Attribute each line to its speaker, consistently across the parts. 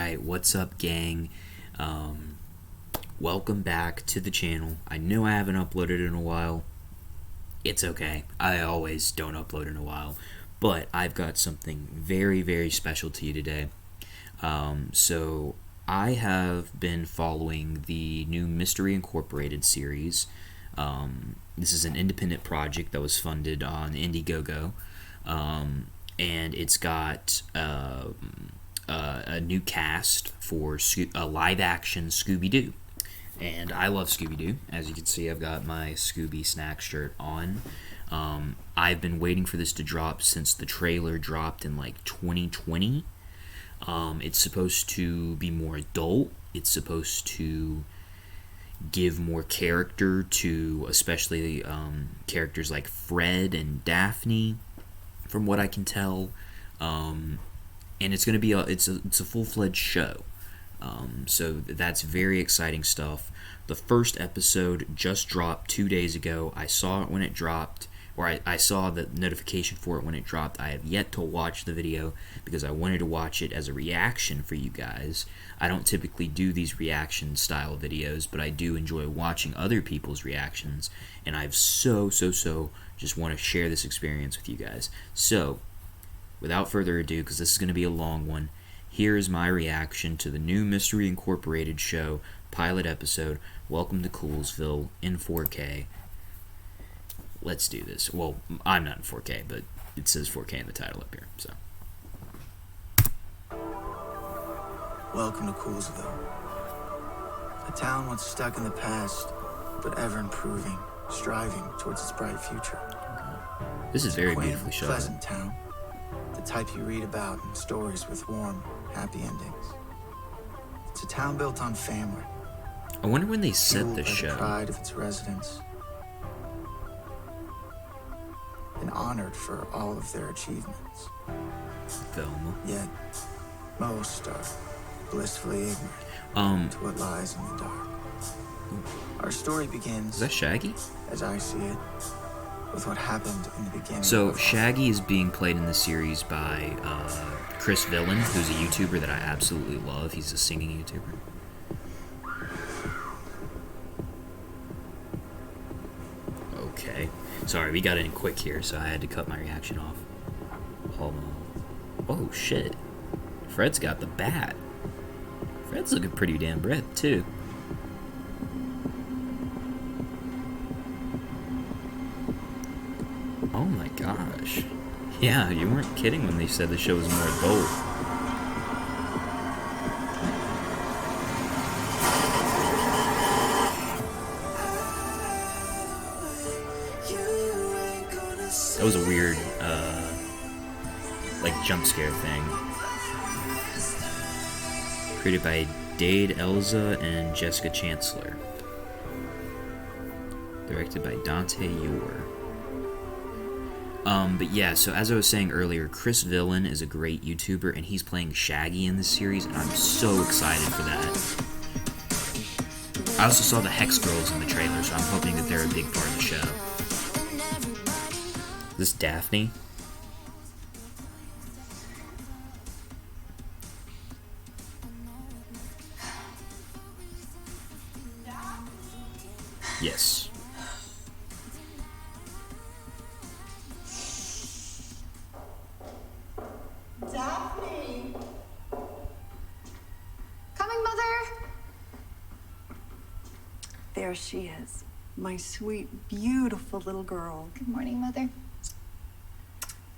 Speaker 1: Alright, what's up, gang? Welcome back to the channel. I know I haven't uploaded in a while. It's okay. I always don't upload in a while. But I've got something very, very special to you today. So I have been following the new Mystery Incorporated series. This is an independent project that was funded on Indiegogo. And it's got a new cast for a live-action Scooby-Doo. And I love Scooby-Doo. As you can see, I've got my Scooby Snack shirt on. I've been waiting for this to drop since the trailer dropped in like 2020. It's supposed to be more adult. It's supposed to give more character to especially characters like Fred and Daphne, from what I can tell. And it's going to be it's a full-fledged show. So that's very exciting stuff. The first episode just dropped 2 days ago. I saw it when it dropped, or I saw the notification for it when it dropped. I have yet to watch the video because I wanted to watch it as a reaction for you guys. I don't typically do these reaction style videos, but I do enjoy watching other people's reactions, and I've so just want to share this experience with you guys. So, without further ado, because this is going to be a long one, here is my reaction to the new Mystery Incorporated show, pilot episode, Welcome to Coolsville, in 4K. Let's do this. Well, I'm not in 4K, but it says 4K in the title up here, so.
Speaker 2: Welcome to Coolsville. A town once stuck in the past, but ever improving, striving towards its bright future.
Speaker 1: This is very beautifully shot.
Speaker 2: Pleasant town. The type you read about in stories with warm, happy endings. It's a town built on family.
Speaker 1: I wonder when they set
Speaker 2: Fueled
Speaker 1: this
Speaker 2: by
Speaker 1: show.
Speaker 2: The pride of its residents. And honored for all of their achievements.
Speaker 1: Film.
Speaker 2: Yet, most are blissfully ignorant to what lies in the dark. Our story begins.
Speaker 1: Is that Shaggy?
Speaker 2: As I see it, with what happened in the beginning.
Speaker 1: So Shaggy is being played in the series by Chris Villain, who's a YouTuber that I absolutely love. He's a singing YouTuber. Okay. Sorry, we got in quick here, so I had to cut my reaction off. Hold on. Oh, shit. Fred's got the bat. Fred's looking pretty damn red, too. Oh my gosh. Yeah, you weren't kidding when they said the show was more adult. That was a weird, like, jump scare thing. Created by Dade Elza and Jessica Chancellor. Directed by Dante Yor. But yeah, so as I was saying earlier, Chris Villain is a great YouTuber, and he's playing Shaggy in this series, and I'm so excited for that. I also saw the Hex Girls in the trailer, so I'm hoping that they're a big part of the show. Is this Daphne? Yes.
Speaker 3: Daphne! Coming, Mother!
Speaker 4: There she is, my sweet, beautiful little girl.
Speaker 3: Good morning, Mother.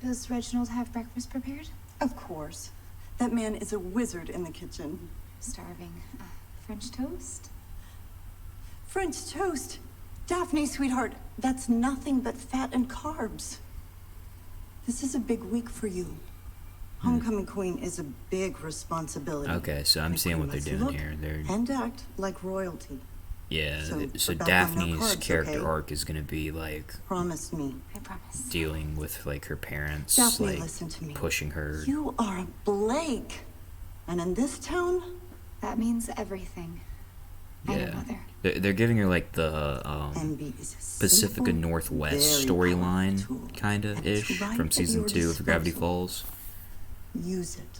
Speaker 3: Does Reginald have breakfast prepared?
Speaker 4: Of course. That man is a wizard in the kitchen.
Speaker 3: Starving. French toast?
Speaker 4: French toast? Daphne, sweetheart, that's nothing but fat and carbs. This is a big week for you. Homecoming queen is a big responsibility.
Speaker 1: Okay, so I'm seeing what they're doing here. They're
Speaker 4: and act like royalty.
Speaker 1: Yeah, so
Speaker 4: but
Speaker 1: Daphne's
Speaker 4: no carbs,
Speaker 1: character
Speaker 4: okay?
Speaker 1: arc is gonna be like
Speaker 4: Promise me.
Speaker 3: I promise.
Speaker 1: dealing with like her parents,
Speaker 4: Daphne,
Speaker 1: like
Speaker 4: listen to me.
Speaker 1: pushing her.
Speaker 4: You are a Blake. And in this town,
Speaker 3: That means everything. I know,
Speaker 1: Yeah,
Speaker 3: Mother.
Speaker 1: they're giving her like the
Speaker 4: envy is a
Speaker 1: Pacifica
Speaker 4: simple,
Speaker 1: Northwest
Speaker 4: very
Speaker 1: storyline,
Speaker 4: powerful tool,
Speaker 1: kinda
Speaker 4: and it's
Speaker 1: ish,
Speaker 4: right
Speaker 1: from
Speaker 4: at
Speaker 1: season
Speaker 4: your
Speaker 1: 2 of Gravity
Speaker 4: disposal.
Speaker 1: Falls.
Speaker 4: Use it.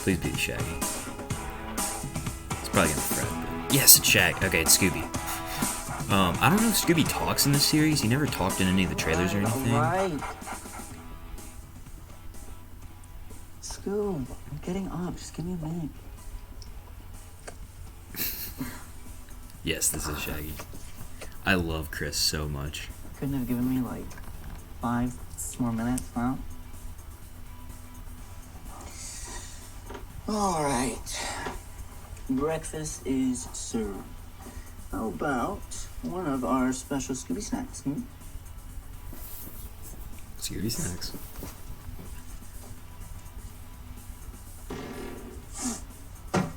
Speaker 1: Please be Shaggy. It's probably gonna be Fred. But... Yes, it's Shag. Okay, it's Scooby. I don't know if Scooby talks in this series. He never talked in any of the trailers or anything.
Speaker 5: Alright. Scoob, I'm getting up. Just give me a minute.
Speaker 1: Yes, this is Shaggy. I love Chris so much.
Speaker 5: Couldn't have given me like 5 more minutes, huh? Alright. Breakfast is served. How about one of our special Scooby snacks,
Speaker 1: Scooby snacks.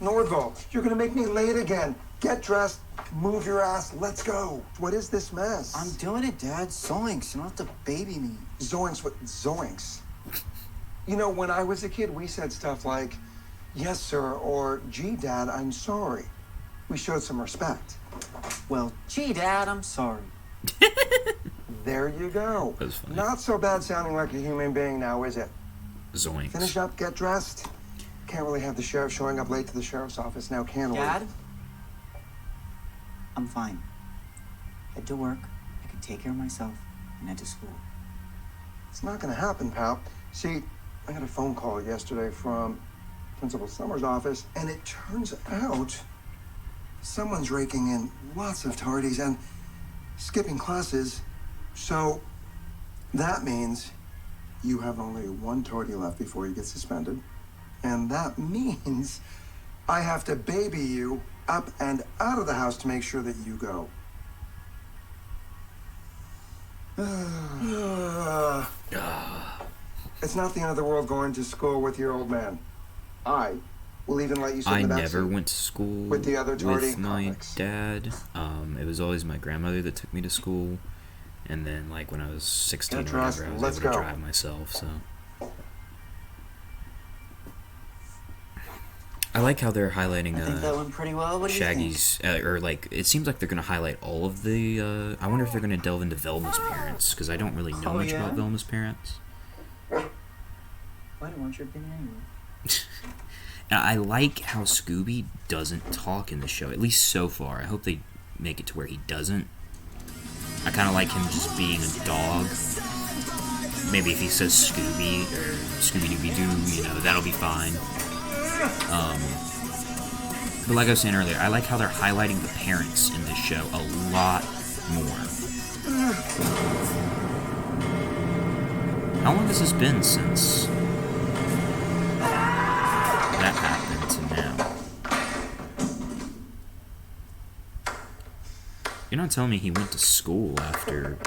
Speaker 6: Nordvall, you're gonna make me late again. Get dressed, move your ass, let's go. What is this mess?
Speaker 2: I'm doing it, Dad. Zoinks, you don't have to baby me.
Speaker 6: Zoinks, what? Zoinks. You know, when I was a kid, we said stuff like, yes, sir, or gee, Dad, I'm sorry. We showed some respect.
Speaker 2: Well, gee, Dad, I'm sorry.
Speaker 6: There you go.
Speaker 1: That was funny.
Speaker 6: Not so bad sounding like a human being now, is it?
Speaker 1: Zoinks.
Speaker 6: Finish up, get dressed. Can't really have the sheriff showing up late to the sheriff's office now, can we?
Speaker 2: Dad? I'm fine. Head to work. I can take care of myself and head to school.
Speaker 6: It's not gonna happen, pal. See, I got a phone call yesterday from Principal Summers' office, and it turns out someone's raking in lots of tardies and skipping classes. So that means you have only one tardy left before you get suspended. And that means I have to baby you up and out of the house to make sure that you go. It's not the end of the world going to school with your old man. I will even let you sit
Speaker 1: I
Speaker 6: in the
Speaker 1: never
Speaker 6: backseat
Speaker 1: went to school
Speaker 6: with the other tardy
Speaker 1: with my
Speaker 6: comics.
Speaker 1: dad. It was always my grandmother that took me to school. And then, like, when I was 16 or
Speaker 6: Get dressed,
Speaker 1: whatever, I was
Speaker 6: let's
Speaker 1: able to
Speaker 6: go.
Speaker 1: drive myself, so... I like how they're highlighting
Speaker 2: I think that went pretty well. What do you think?
Speaker 1: Shaggy's, or like, it seems like they're going to highlight all of the, I wonder if they're going to delve into Velma's parents, because I don't really know much about Velma's parents.
Speaker 5: Why don't you want your opinion anyway?
Speaker 1: And I like how Scooby doesn't talk in the show, at least so far. I hope they make it to where he doesn't. I kind of like him just being a dog. Maybe if he says Scooby, or Scooby-Dooby-Doo, you know, that'll be fine. But like I was saying earlier, I like how they're highlighting the parents in this show a lot more. How long has this been since that happened to now? You're not telling me he went to school after...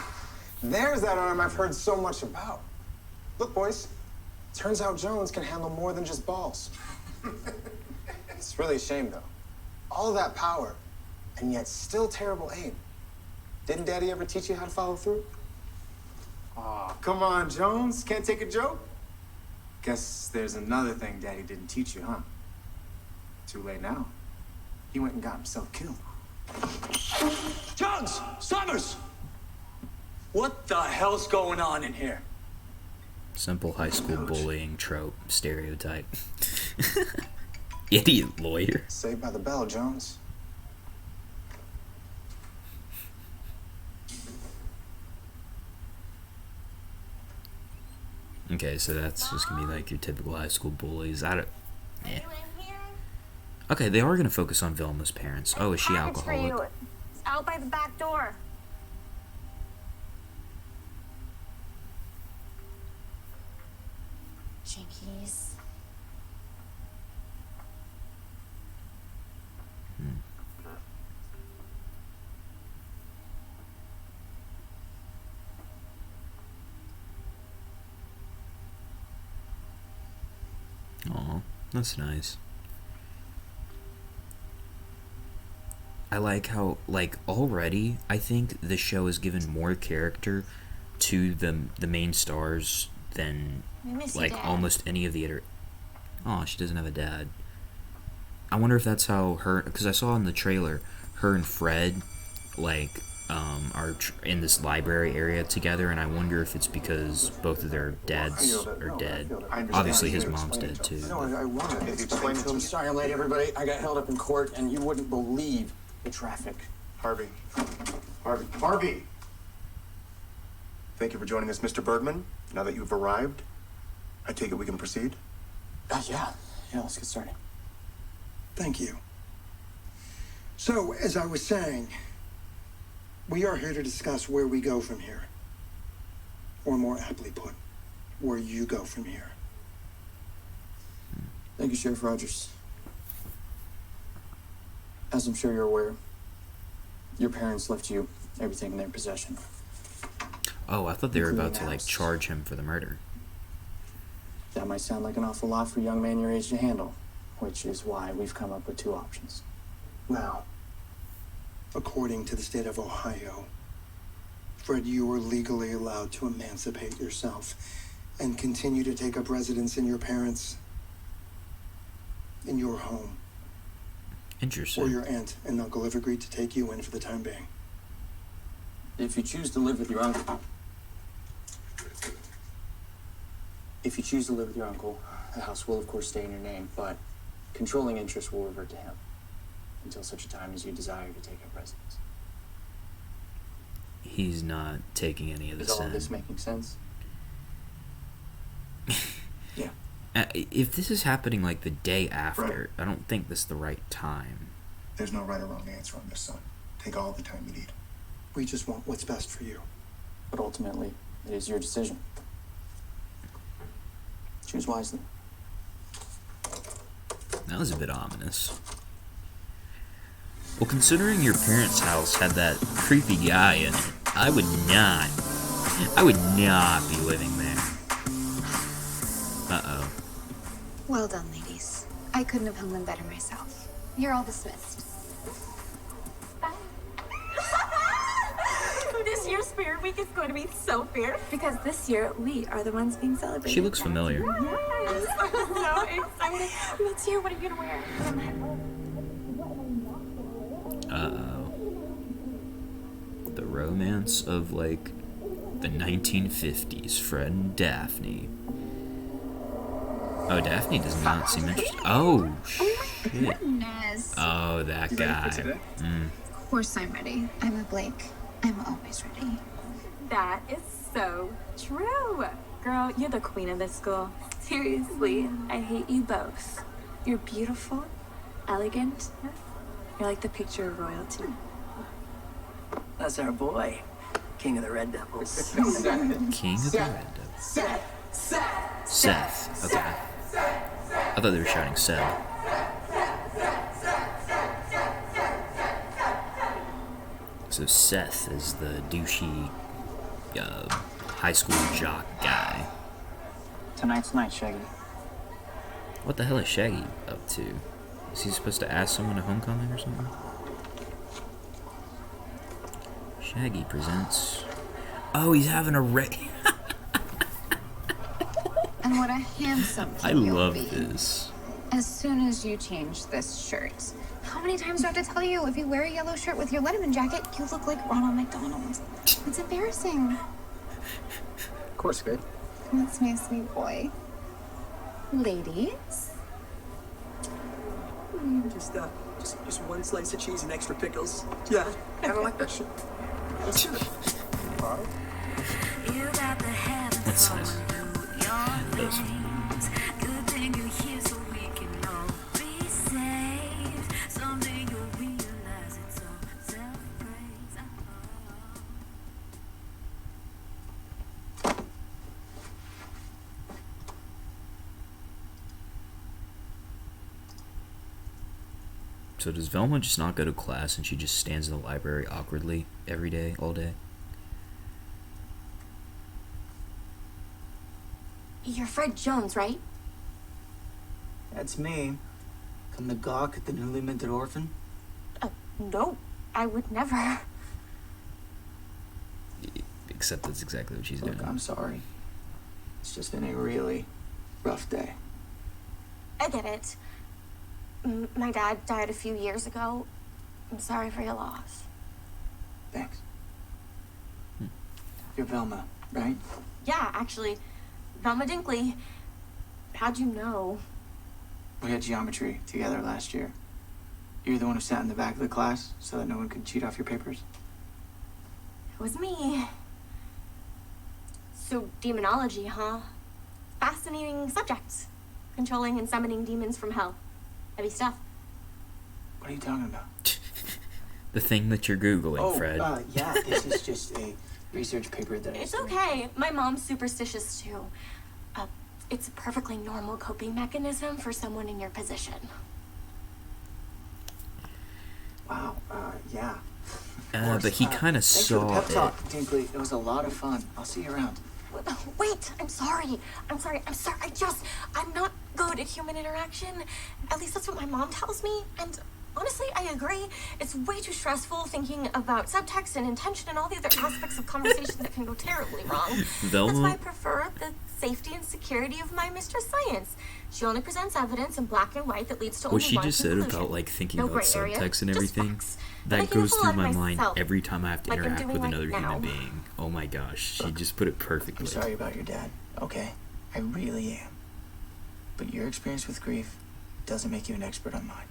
Speaker 7: There's that arm I've heard so much about. Look, boys. Turns out Jones can handle more than just balls. It's really a shame, though. All that power, and yet still terrible aim. Didn't Daddy ever teach you how to follow through? Aw, come on, Jones. Can't take a joke? Guess there's another thing Daddy didn't teach you, huh? Too late now. He went and got himself killed.
Speaker 8: Jones! Summers! What the hell's going on in here?
Speaker 1: Simple high school bullying trope stereotype. Idiot lawyer.
Speaker 7: Saved by the bell, Jones.
Speaker 1: Okay, so that's just gonna be like your typical high school bullies. I don't. Yeah. Okay, they are gonna focus on Velma's parents. Oh, is she alcoholic?
Speaker 9: It's out by the back door. Jinkies.
Speaker 1: Aw, that's nice. I like how, like, already, I think the show has given more character to the main stars than,
Speaker 3: We miss you,
Speaker 1: like,
Speaker 3: Dad.
Speaker 1: almost any of the other... Oh, she doesn't have a dad. I wonder if that's how her... Because I saw in the trailer, her and Fred, like, are in this library area together, and I wonder if it's because both of their dads are dead. Obviously, his mom's dead too.
Speaker 6: No, I want to.
Speaker 8: Explain it to me. Sorry I'm late, everybody. I got held up in court, and you wouldn't believe the traffic.
Speaker 6: Harvey. Thank you for joining us, Mr. Bergman. Now that you've arrived, I take it we can proceed?
Speaker 8: Yeah, let's get started.
Speaker 6: Thank you. So, as I was saying, we are here to discuss where we go from here. Or more aptly put, where you go from here.
Speaker 8: Thank you, Sheriff Rogers. As I'm sure you're aware, your parents left you everything in their possession.
Speaker 1: Oh, I thought they were about to,
Speaker 8: Including
Speaker 1: like,
Speaker 8: house.
Speaker 1: charge him for the murder.
Speaker 8: That might sound like an awful lot for a young man your age to handle, which is why we've come up with two options.
Speaker 6: Now, according to the state of Ohio, Fred, you are legally allowed to emancipate yourself and continue to take up residence in your parents' in your home.
Speaker 1: Interesting.
Speaker 6: Or your aunt and uncle have agreed to take you in for the time being.
Speaker 8: If you choose to live with your uncle, the house will of course stay in your name, but controlling interest will revert to him until such a time as you desire to take up residence.
Speaker 1: He's not taking any of
Speaker 8: Is
Speaker 1: this
Speaker 8: all
Speaker 1: in.
Speaker 8: this making sense? Yeah.
Speaker 1: If this is happening like the day after, I don't think this is the right time.
Speaker 6: There's no right or wrong answer on this, son. Take all the time you need. We just want what's best for you.
Speaker 8: But ultimately, it is your decision. Choose wisely.
Speaker 1: That was a bit ominous. Well, considering your parents' house had that creepy guy in it, I would not be living there. Uh-oh.
Speaker 3: Well done, ladies. I couldn't have hung them better myself. You're all dismissed.
Speaker 9: This year's Spirit Week is going to be so fierce because this year we are the ones being celebrated.
Speaker 1: She looks familiar.
Speaker 9: Yes. I'm so excited. Let's hear, what are you going to wear?
Speaker 1: Uh-oh. The romance of, like, the 1950s. Fred and Daphne. Oh, Daphne does not seem interested. Oh, shit.
Speaker 3: Goodness.
Speaker 1: Oh, that guy.
Speaker 3: Of course I'm ready. I'm a Blake. I'm always ready.
Speaker 9: That is so true. Girl, you're the queen of this school. Seriously, I hate you both. You're beautiful, elegant. You're like the picture of royalty.
Speaker 5: That's our boy, King of the Red Devils.
Speaker 1: King of the Red Devils. Seth. Okay. I thought they were shouting Seth. So Seth is the douchey high school jock guy.
Speaker 5: Tonight's night, Shaggy.
Speaker 1: What the hell is Shaggy up to? Is he supposed to ask someone to homecoming or something? Shaggy presents... Oh, he's having a
Speaker 3: And what a handsome
Speaker 1: I
Speaker 3: kid you'll
Speaker 1: love
Speaker 3: be.
Speaker 1: this.
Speaker 3: As soon as you change this shirt. How many times do I have to tell you, if you wear a yellow shirt with your Letterman jacket, you look like Ronald McDonald. It's embarrassing.
Speaker 8: Of course, babe.
Speaker 3: That's my sweet boy. Ladies?
Speaker 10: Just one slice of cheese and extra pickles. Yeah, I don't like that shit.
Speaker 1: What's this? Those. So does Velma just not go to class and she just stands in the library awkwardly every day, all day?
Speaker 9: You're Fred Jones, right?
Speaker 5: That's me. Come the gawk at the newly minted orphan.
Speaker 9: No, I would never.
Speaker 1: Except that's exactly what she's doing.
Speaker 5: Look, I'm sorry. It's just been a really rough day.
Speaker 9: I get it. My dad died a few years ago. I'm sorry for your loss.
Speaker 5: Thanks. You're Velma, right?
Speaker 9: Yeah, actually. Velma Dinkley. How'd you know?
Speaker 5: We had geometry together last year. You were the one who sat in the back of the class so that no one could cheat off your papers?
Speaker 9: It was me. So, demonology, huh? Fascinating subject. Controlling and summoning demons from hell. Heavy stuff.
Speaker 5: What are you talking about?
Speaker 1: The thing that you're Googling, Fred.
Speaker 5: Yeah, this is just a research paper that
Speaker 9: It's okay. My mom's superstitious, too. It's a perfectly normal coping mechanism for someone in your position.
Speaker 5: Wow, yeah.
Speaker 1: But he kind of
Speaker 5: Thanks for the
Speaker 1: saw
Speaker 5: pep
Speaker 1: it.
Speaker 5: talk, Dinkley. It was a lot of fun. I'll see you around.
Speaker 9: Wait, I'm sorry. I'm not good at human interaction. At least that's what my mom tells me. And honestly, I agree. It's way too stressful thinking about subtext and intention and all the other aspects of conversation that can go terribly wrong.
Speaker 1: Velma?
Speaker 9: That's why I prefer the safety and security of my Mistress Science. She only presents evidence in black and white that leads to
Speaker 1: What
Speaker 9: only
Speaker 1: she
Speaker 9: one
Speaker 1: just said
Speaker 9: conclusion.
Speaker 1: about like thinking
Speaker 9: No
Speaker 1: about
Speaker 9: gray area,
Speaker 1: subtext and
Speaker 9: just
Speaker 1: everything,
Speaker 9: facts.
Speaker 1: that
Speaker 9: Making a
Speaker 1: goes
Speaker 9: fool
Speaker 1: through
Speaker 9: of
Speaker 1: my mind
Speaker 9: myself,
Speaker 1: every time I have to
Speaker 9: like I'm
Speaker 1: interact
Speaker 9: doing
Speaker 1: with
Speaker 9: right
Speaker 1: another
Speaker 9: now.
Speaker 1: human being. Oh my gosh, she just put it perfectly.
Speaker 5: I'm sorry about your dad, okay? I really am. But your experience with grief doesn't make you an expert on mine.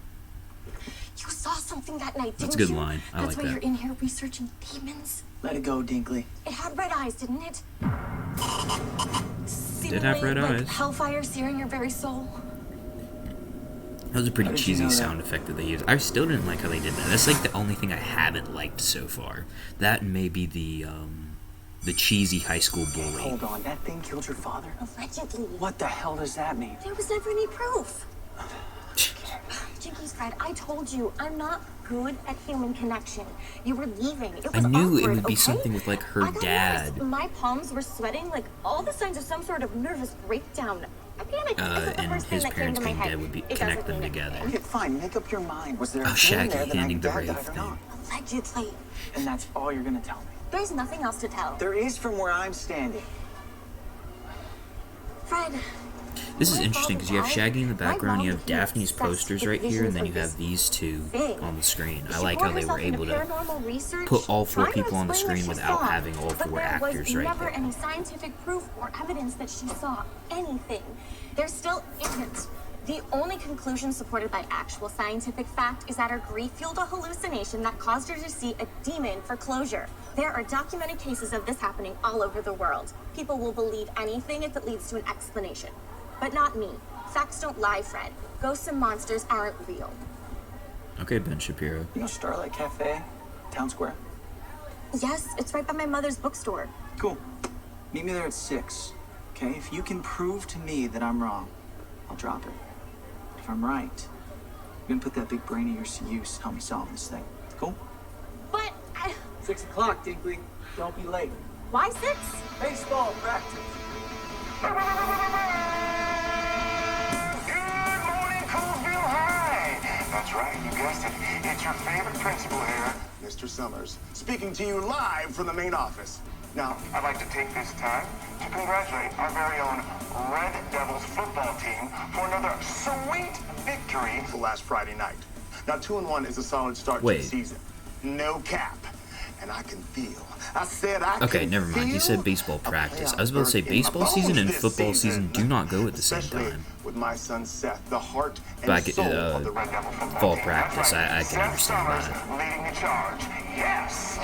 Speaker 9: You saw something that night, didn't
Speaker 1: That's a good
Speaker 9: you?
Speaker 1: line. I
Speaker 9: That's
Speaker 1: like
Speaker 9: why
Speaker 1: that.
Speaker 9: you're in here researching demons.
Speaker 5: Let it go, Dinkley.
Speaker 9: It had red eyes, didn't it?
Speaker 1: Did have red
Speaker 9: Seemingly, like
Speaker 1: eyes.
Speaker 9: hellfire searing your very soul.
Speaker 1: That was a pretty
Speaker 5: How did you
Speaker 1: cheesy
Speaker 5: know that?
Speaker 1: sound effect that they used. I still didn't like how they did that. That's like the only thing I haven't liked so far. That and maybe the cheesy high school bully.
Speaker 5: Hold on, that thing killed your father?
Speaker 9: Allegedly.
Speaker 5: What the hell does that mean?
Speaker 9: There was never any proof. Jinkies, Fred, I told you, I'm not good at human connection. You were leaving. It
Speaker 1: I
Speaker 9: was
Speaker 1: knew it
Speaker 9: awkward,
Speaker 1: would be
Speaker 9: okay?
Speaker 1: something with like her
Speaker 9: I got
Speaker 1: dad.
Speaker 9: nervous. My palms were sweating, like all the signs of some sort of nervous breakdown. I panicked. It's the
Speaker 1: And
Speaker 9: first thing
Speaker 1: his
Speaker 9: that came
Speaker 1: parents
Speaker 9: to my
Speaker 1: being
Speaker 9: head.
Speaker 1: dead would be
Speaker 9: It
Speaker 1: connect
Speaker 9: doesn't
Speaker 1: them
Speaker 9: mean
Speaker 1: together.
Speaker 9: anything.
Speaker 5: Okay, fine, make up your mind. Was there a
Speaker 1: Oh,
Speaker 5: thing
Speaker 1: Shaggy
Speaker 5: there that I
Speaker 1: handing the
Speaker 5: gagged
Speaker 1: Wraith
Speaker 5: at or
Speaker 1: thing.
Speaker 5: not?
Speaker 9: Allegedly.
Speaker 5: And that's all you're gonna tell me?
Speaker 9: There's nothing else to tell.
Speaker 5: There is from where I'm standing.
Speaker 9: Fred.
Speaker 1: This is interesting because you have Shaggy in the background, you have Daphne's posters right here, and then you have these two on the screen. I like how they were able to put all four people on the screen without having all four actors right
Speaker 9: Never
Speaker 1: there.
Speaker 9: any scientific proof or evidence that she saw anything. There still isn't. The only conclusion supported by actual scientific fact is that her grief fueled a hallucination that caused her to see a demon for closure. There are documented cases of this happening all over the world. People will believe anything if it leads to an explanation. But not me. Facts don't lie, Fred. Ghosts and monsters aren't real.
Speaker 1: Okay, Ben Shapiro.
Speaker 5: You know Starlight Cafe? Town Square?
Speaker 9: Yes, it's right by my mother's bookstore.
Speaker 5: Cool. Meet me there at 6. Okay? If you can prove to me that I'm wrong, I'll drop it. If I'm right, I'm gonna put that big brain of yours to use. Help me solve this thing. Cool?
Speaker 9: But
Speaker 5: 6 o'clock, Dinkley. Don't be late.
Speaker 9: why 6?
Speaker 5: Baseball practice.
Speaker 11: Good morning, Coolsville High. That's right, you guessed it. It's your favorite principal here, Mr. Summers, speaking to you live from the main office. Now, I'd like to take this time to congratulate our very own Red Devils football team for another sweet victory last Friday night. Now, 2-1 is a solid start to the season. No cap. And I can feel.
Speaker 1: Okay, never mind. He said baseball practice. I was about to say baseball season and football season do not go at the same time.
Speaker 11: With my son Seth, the heart and
Speaker 1: Back
Speaker 11: soul of the Red Devil football
Speaker 1: fall
Speaker 11: team.
Speaker 1: practice,
Speaker 11: That's right.
Speaker 1: I can
Speaker 11: Seth
Speaker 1: understand
Speaker 11: Summers
Speaker 1: that.
Speaker 11: leading the charge. Yes.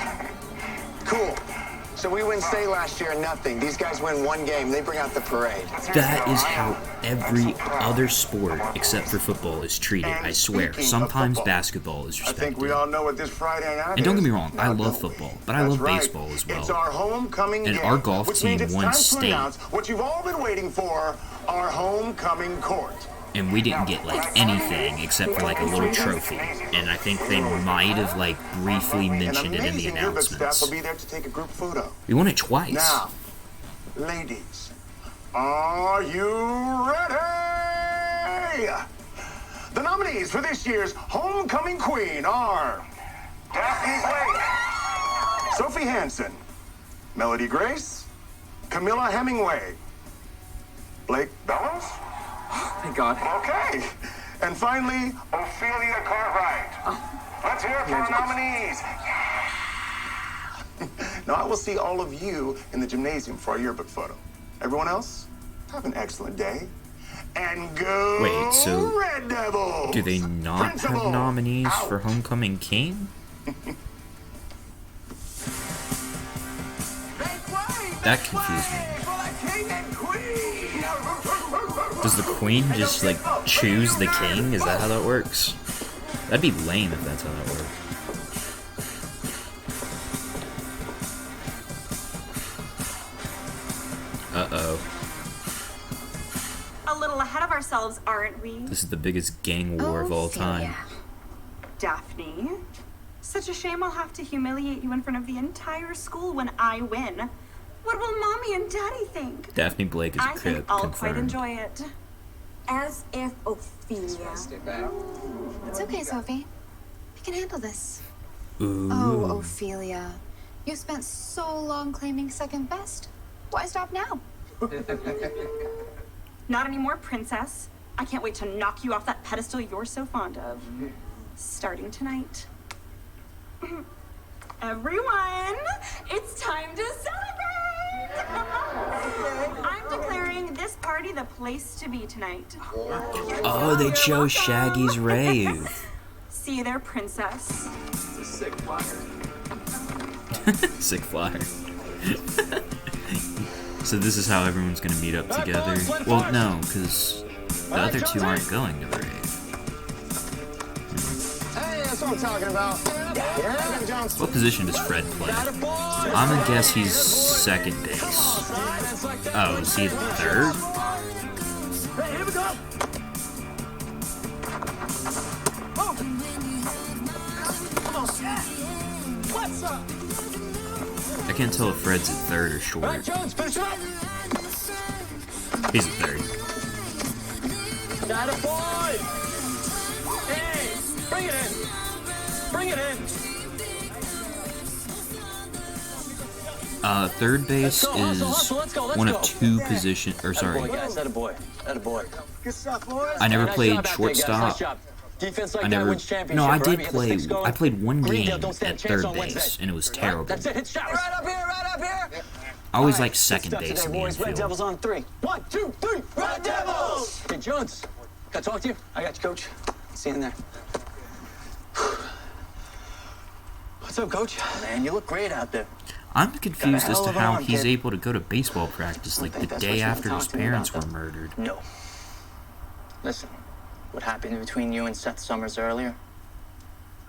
Speaker 2: Cool. So we win state last year, nothing. These guys win one game. They bring out the parade.
Speaker 1: That is how every other sport except for football is treated. I swear. Sometimes basketball is
Speaker 11: I think
Speaker 1: respected.
Speaker 11: we all know what this Friday night
Speaker 1: And don't get me
Speaker 11: is.
Speaker 1: wrong, I love football, but I love baseball as well.
Speaker 11: It's our homecoming
Speaker 1: And
Speaker 11: game,
Speaker 1: our golf
Speaker 11: which
Speaker 1: team
Speaker 11: means it's
Speaker 1: won
Speaker 11: time to
Speaker 1: state.
Speaker 11: announce what you've all been waiting for, our homecoming court.
Speaker 1: And we didn't get like anything except for like a little trophy. And I think they might have like briefly mentioned it in the
Speaker 11: Amazing group of staff
Speaker 1: announcements.
Speaker 11: will be there to take a group photo.
Speaker 1: We won it twice.
Speaker 11: Now, ladies, are you ready? The nominees for this year's homecoming queen are Daphne Blake, Sophie Hansen, Melody Grace, Camilla Hemingway, Blake Bellows.
Speaker 5: Thank God.
Speaker 11: Okay. And finally, Ophelia Cartwright. Let's hear it for our nominees. Now, I will see all of you in the gymnasium for our yearbook photo. Everyone else, have an excellent day. And go
Speaker 1: Wait, so
Speaker 11: Red Devils!
Speaker 1: do they not
Speaker 11: Principal,
Speaker 1: have nominees
Speaker 11: out.
Speaker 1: for Homecoming King? That confused me. Does the queen just, like, choose the king? Is that how that works? That'd be lame if that's how that works. Uh-oh.
Speaker 12: A little ahead of ourselves, aren't we?
Speaker 1: This is the biggest gang war of all time.
Speaker 12: Daphne, such a shame I'll have to humiliate you in front of the entire school when I win. What will Mommy and Daddy think?
Speaker 1: Daphne Blake is a
Speaker 12: I think
Speaker 1: crip,
Speaker 12: I'll quite
Speaker 1: confirmed.
Speaker 12: enjoy it. As if Ophelia.
Speaker 3: It's okay, Sophie. We can handle this.
Speaker 1: Ooh.
Speaker 3: Oh, Ophelia. You spent so long claiming second best. Why stop now?
Speaker 12: Not anymore, princess. I can't wait to knock you off that pedestal you're so fond of. Starting tonight. Everyone, it's time to celebrate! I'm declaring this party the place to be tonight.
Speaker 1: Oh, they chose Shaggy's rave.
Speaker 12: See you there, princess.
Speaker 10: It's a sick flyer.
Speaker 1: Sick flyer. So this is how everyone's gonna meet up together. Well, no, because the other two aren't going to the rave.
Speaker 7: Hey, that's what I'm talking about. Yeah, Johnson.
Speaker 1: What position does Fred play? I'm gonna guess he's second base. Oh, is he third?
Speaker 10: Hey, here we go. What's up?
Speaker 1: I can't tell if Fred's at third or short.
Speaker 10: Right, Jones, finish it up.
Speaker 1: He's at third.
Speaker 10: Got a boy. Hey, bring it in. Bring it in.
Speaker 1: Third base is one of two positions. Or sorry,
Speaker 8: Boy, guys, that a boy. That a boy.
Speaker 7: Good stuff, boys.
Speaker 1: I never
Speaker 8: Nice
Speaker 1: played
Speaker 8: job out there, guys.
Speaker 1: shortstop.
Speaker 8: Nice job. Defense like
Speaker 1: I
Speaker 8: that
Speaker 1: never.
Speaker 8: wins championship,
Speaker 1: No, I
Speaker 8: right?
Speaker 1: did
Speaker 8: We get the
Speaker 1: play.
Speaker 8: sticks going.
Speaker 1: I played one
Speaker 8: Greendale
Speaker 1: game
Speaker 8: don't stand
Speaker 1: at
Speaker 8: a chance
Speaker 1: third
Speaker 8: on
Speaker 1: base,
Speaker 8: Wednesday.
Speaker 1: and it was terrible.
Speaker 8: That's it. Hit showers.
Speaker 10: Right up here, right up here.
Speaker 1: I always
Speaker 8: All right,
Speaker 1: like second
Speaker 8: good stuff
Speaker 1: base in
Speaker 8: today,
Speaker 1: the
Speaker 8: boys. Red
Speaker 1: infield.
Speaker 8: Devils on 3. 1, 2, 3. Red Devils! Hey, Jones. Can I talk to you? I got you, Coach. See you in there. What's up, Coach? Man, you look great out there.
Speaker 1: I'm confused as
Speaker 8: hell
Speaker 1: to
Speaker 8: of a
Speaker 1: how
Speaker 8: arm,
Speaker 1: he's
Speaker 8: kid.
Speaker 1: able to go to baseball practice like the
Speaker 8: that's
Speaker 1: day
Speaker 8: what you
Speaker 1: after
Speaker 8: wanna
Speaker 1: his
Speaker 8: talk to me
Speaker 1: parents
Speaker 8: about,
Speaker 1: were
Speaker 8: though.
Speaker 1: murdered.
Speaker 8: No. Listen, what happened between you and Seth Summers earlier?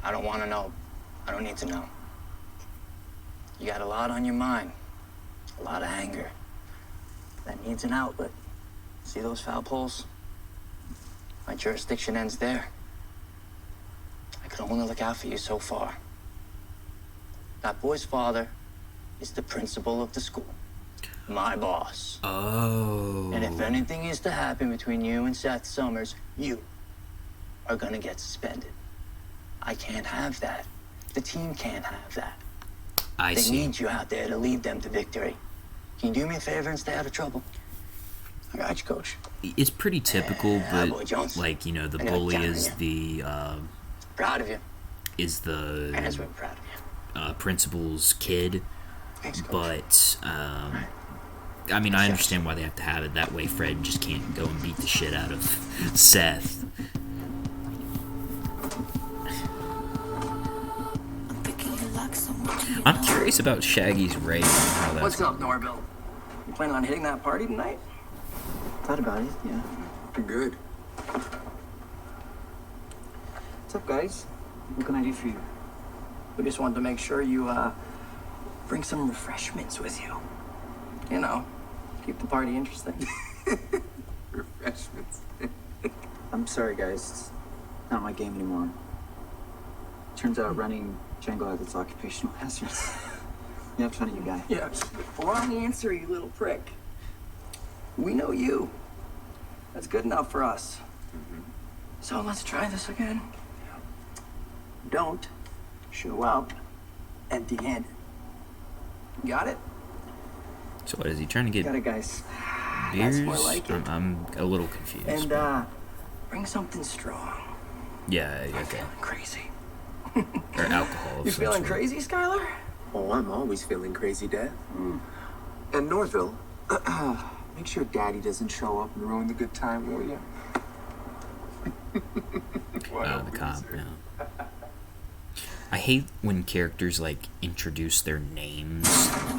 Speaker 8: I don't want to know. I don't need to know. You got a lot on your mind. A lot of anger. That needs an outlet. See those foul poles? My jurisdiction ends there. I can only look out for you so far. That boy's father is the principal of the school. My boss.
Speaker 1: Oh.
Speaker 8: And if anything is to happen between you and Seth Summers, you are gonna get suspended. I can't have that. The team can't have that.
Speaker 1: I
Speaker 8: They
Speaker 1: see.
Speaker 8: need you out there to lead them to victory. Can you do me a favor and stay out of trouble? I got you, Coach.
Speaker 1: It's pretty typical,
Speaker 8: Yeah, boy,
Speaker 1: but
Speaker 8: Jones.
Speaker 1: like the
Speaker 8: I gotta
Speaker 1: bully
Speaker 8: count on
Speaker 1: is
Speaker 8: you.
Speaker 1: the
Speaker 8: Proud of you. Parents
Speaker 1: the
Speaker 8: were proud of you.
Speaker 1: principal's kid.
Speaker 8: Thanks, Coach.
Speaker 1: But I mean, I understand why they have to have it that way. Fred just can't go and beat the shit out of Seth. I'm curious about Shaggy's rave and how that's.
Speaker 10: What's up, Norville? You planning on hitting that party tonight?
Speaker 5: Thought about it, yeah.
Speaker 10: Good.
Speaker 5: What's up, guys? What can I do for you?
Speaker 10: We just wanted to make sure you, bring some refreshments with you. You know, keep the party interesting.
Speaker 7: Refreshments.
Speaker 5: I'm sorry, guys. It's not my game anymore. Turns out running Django has its occupational hazards. You have fun, you guy.
Speaker 10: Yeah. Wrong answer, you little prick. We know you. That's good enough for us. So let's try this again. Don't show up empty-handed. Got it?
Speaker 1: So what is he trying to get?
Speaker 10: Got it, guys.
Speaker 1: Beers?
Speaker 10: That's more like it.
Speaker 1: I'm a little confused.
Speaker 10: And, bring something strong.
Speaker 1: Yeah, okay.
Speaker 10: Crazy.
Speaker 1: Or alcohol. Of
Speaker 10: You
Speaker 1: some
Speaker 10: feeling
Speaker 1: sort.
Speaker 10: crazy, Skylar?
Speaker 13: Oh, I'm always feeling crazy, Dad.
Speaker 7: And Norville, make sure Daddy doesn't show up and ruin the good time, will you?
Speaker 1: The cop, yeah. I hate when characters, like, introduce their names,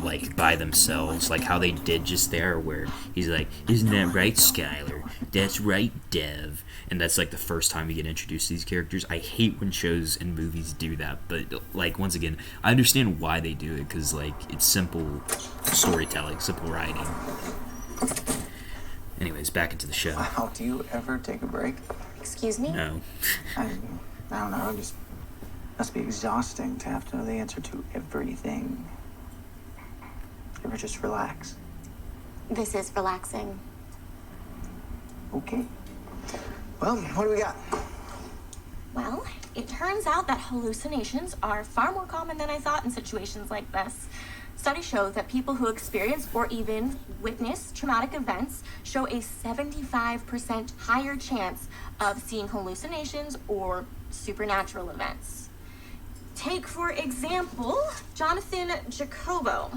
Speaker 1: like, by themselves, like how they did just there, where he's like, isn't that right, Skylar? That's right, Dev. And that's, like, the first time we get introduced to these characters. I hate when shows and movies do that, but, like, once again, I understand why they do it, because, like, it's simple storytelling, simple writing. Anyways, back into the show.
Speaker 5: Wow, do you ever take a break?
Speaker 3: Excuse me?
Speaker 1: No.
Speaker 5: I don't know, just must be exhausting to have to know the answer to everything. Ever just relax?
Speaker 9: This is relaxing.
Speaker 5: Okay. Well, what do we got?
Speaker 9: Well, it turns out that hallucinations are far more common than I thought in situations like this. Studies show that people who experience or even witness traumatic events show a 75% higher chance of seeing hallucinations or supernatural events. Take, for example, Jonathan Jacobo,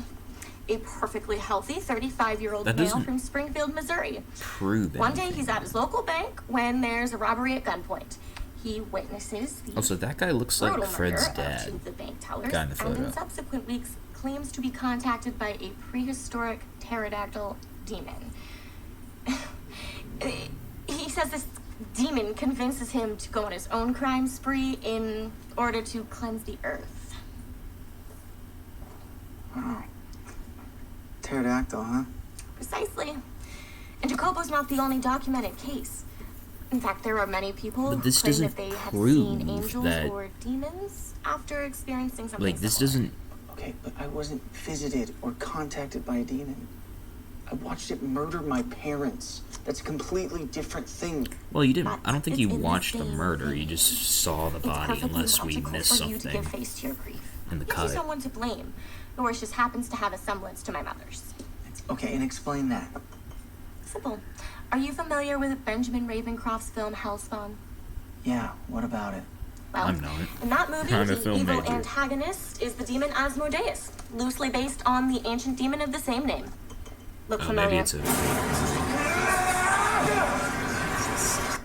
Speaker 9: a perfectly healthy 35-year-old male from Springfield, Missouri. One day he's at his local bank when there's a robbery at gunpoint. He witnesses the
Speaker 1: Also, that guy looks like Fred's dad.
Speaker 9: of the bank tellers,
Speaker 1: Guy in the photo.
Speaker 9: and in subsequent weeks claims to be contacted by a prehistoric pterodactyl demon. He says this demon convinces him to go on his own crime spree in order to cleanse the earth.
Speaker 5: Oh. Pterodactyl, huh?
Speaker 9: Precisely. And Jacobo's not the only documented case. In fact, there are many people
Speaker 1: But this
Speaker 9: who claim
Speaker 1: doesn't
Speaker 9: that they have
Speaker 1: prove
Speaker 9: seen angels
Speaker 1: that-
Speaker 9: or demons after experiencing something
Speaker 1: Like, this
Speaker 9: similar.
Speaker 1: doesn't...
Speaker 5: Okay, but I wasn't visited or contacted by a demon. I watched it murder my parents. That's a completely different thing.
Speaker 1: Well, you didn't. I don't think you
Speaker 9: it's in the
Speaker 1: watched the
Speaker 9: same
Speaker 1: murder. You just saw the
Speaker 9: It's
Speaker 1: body,
Speaker 9: perfectly
Speaker 1: unless we
Speaker 9: logical
Speaker 1: missed
Speaker 9: for you to give
Speaker 1: something
Speaker 9: face to your grief.
Speaker 1: in the
Speaker 9: Gives
Speaker 1: cut.
Speaker 9: you someone to blame, yours just happens to have a semblance to my mother's.
Speaker 5: Okay, and explain that.
Speaker 9: Simple. Are you familiar with Benjamin Ravencroft's film Hellspawn?
Speaker 5: Yeah, what about it?
Speaker 9: Well,
Speaker 1: I'm not.
Speaker 9: in that movie,
Speaker 1: I'm a
Speaker 9: the
Speaker 1: film
Speaker 9: evil
Speaker 1: major.
Speaker 9: antagonist is the demon Asmodeus, loosely based on the ancient demon of the same name. Look
Speaker 1: Oh,
Speaker 9: familiar?
Speaker 1: maybe it's a...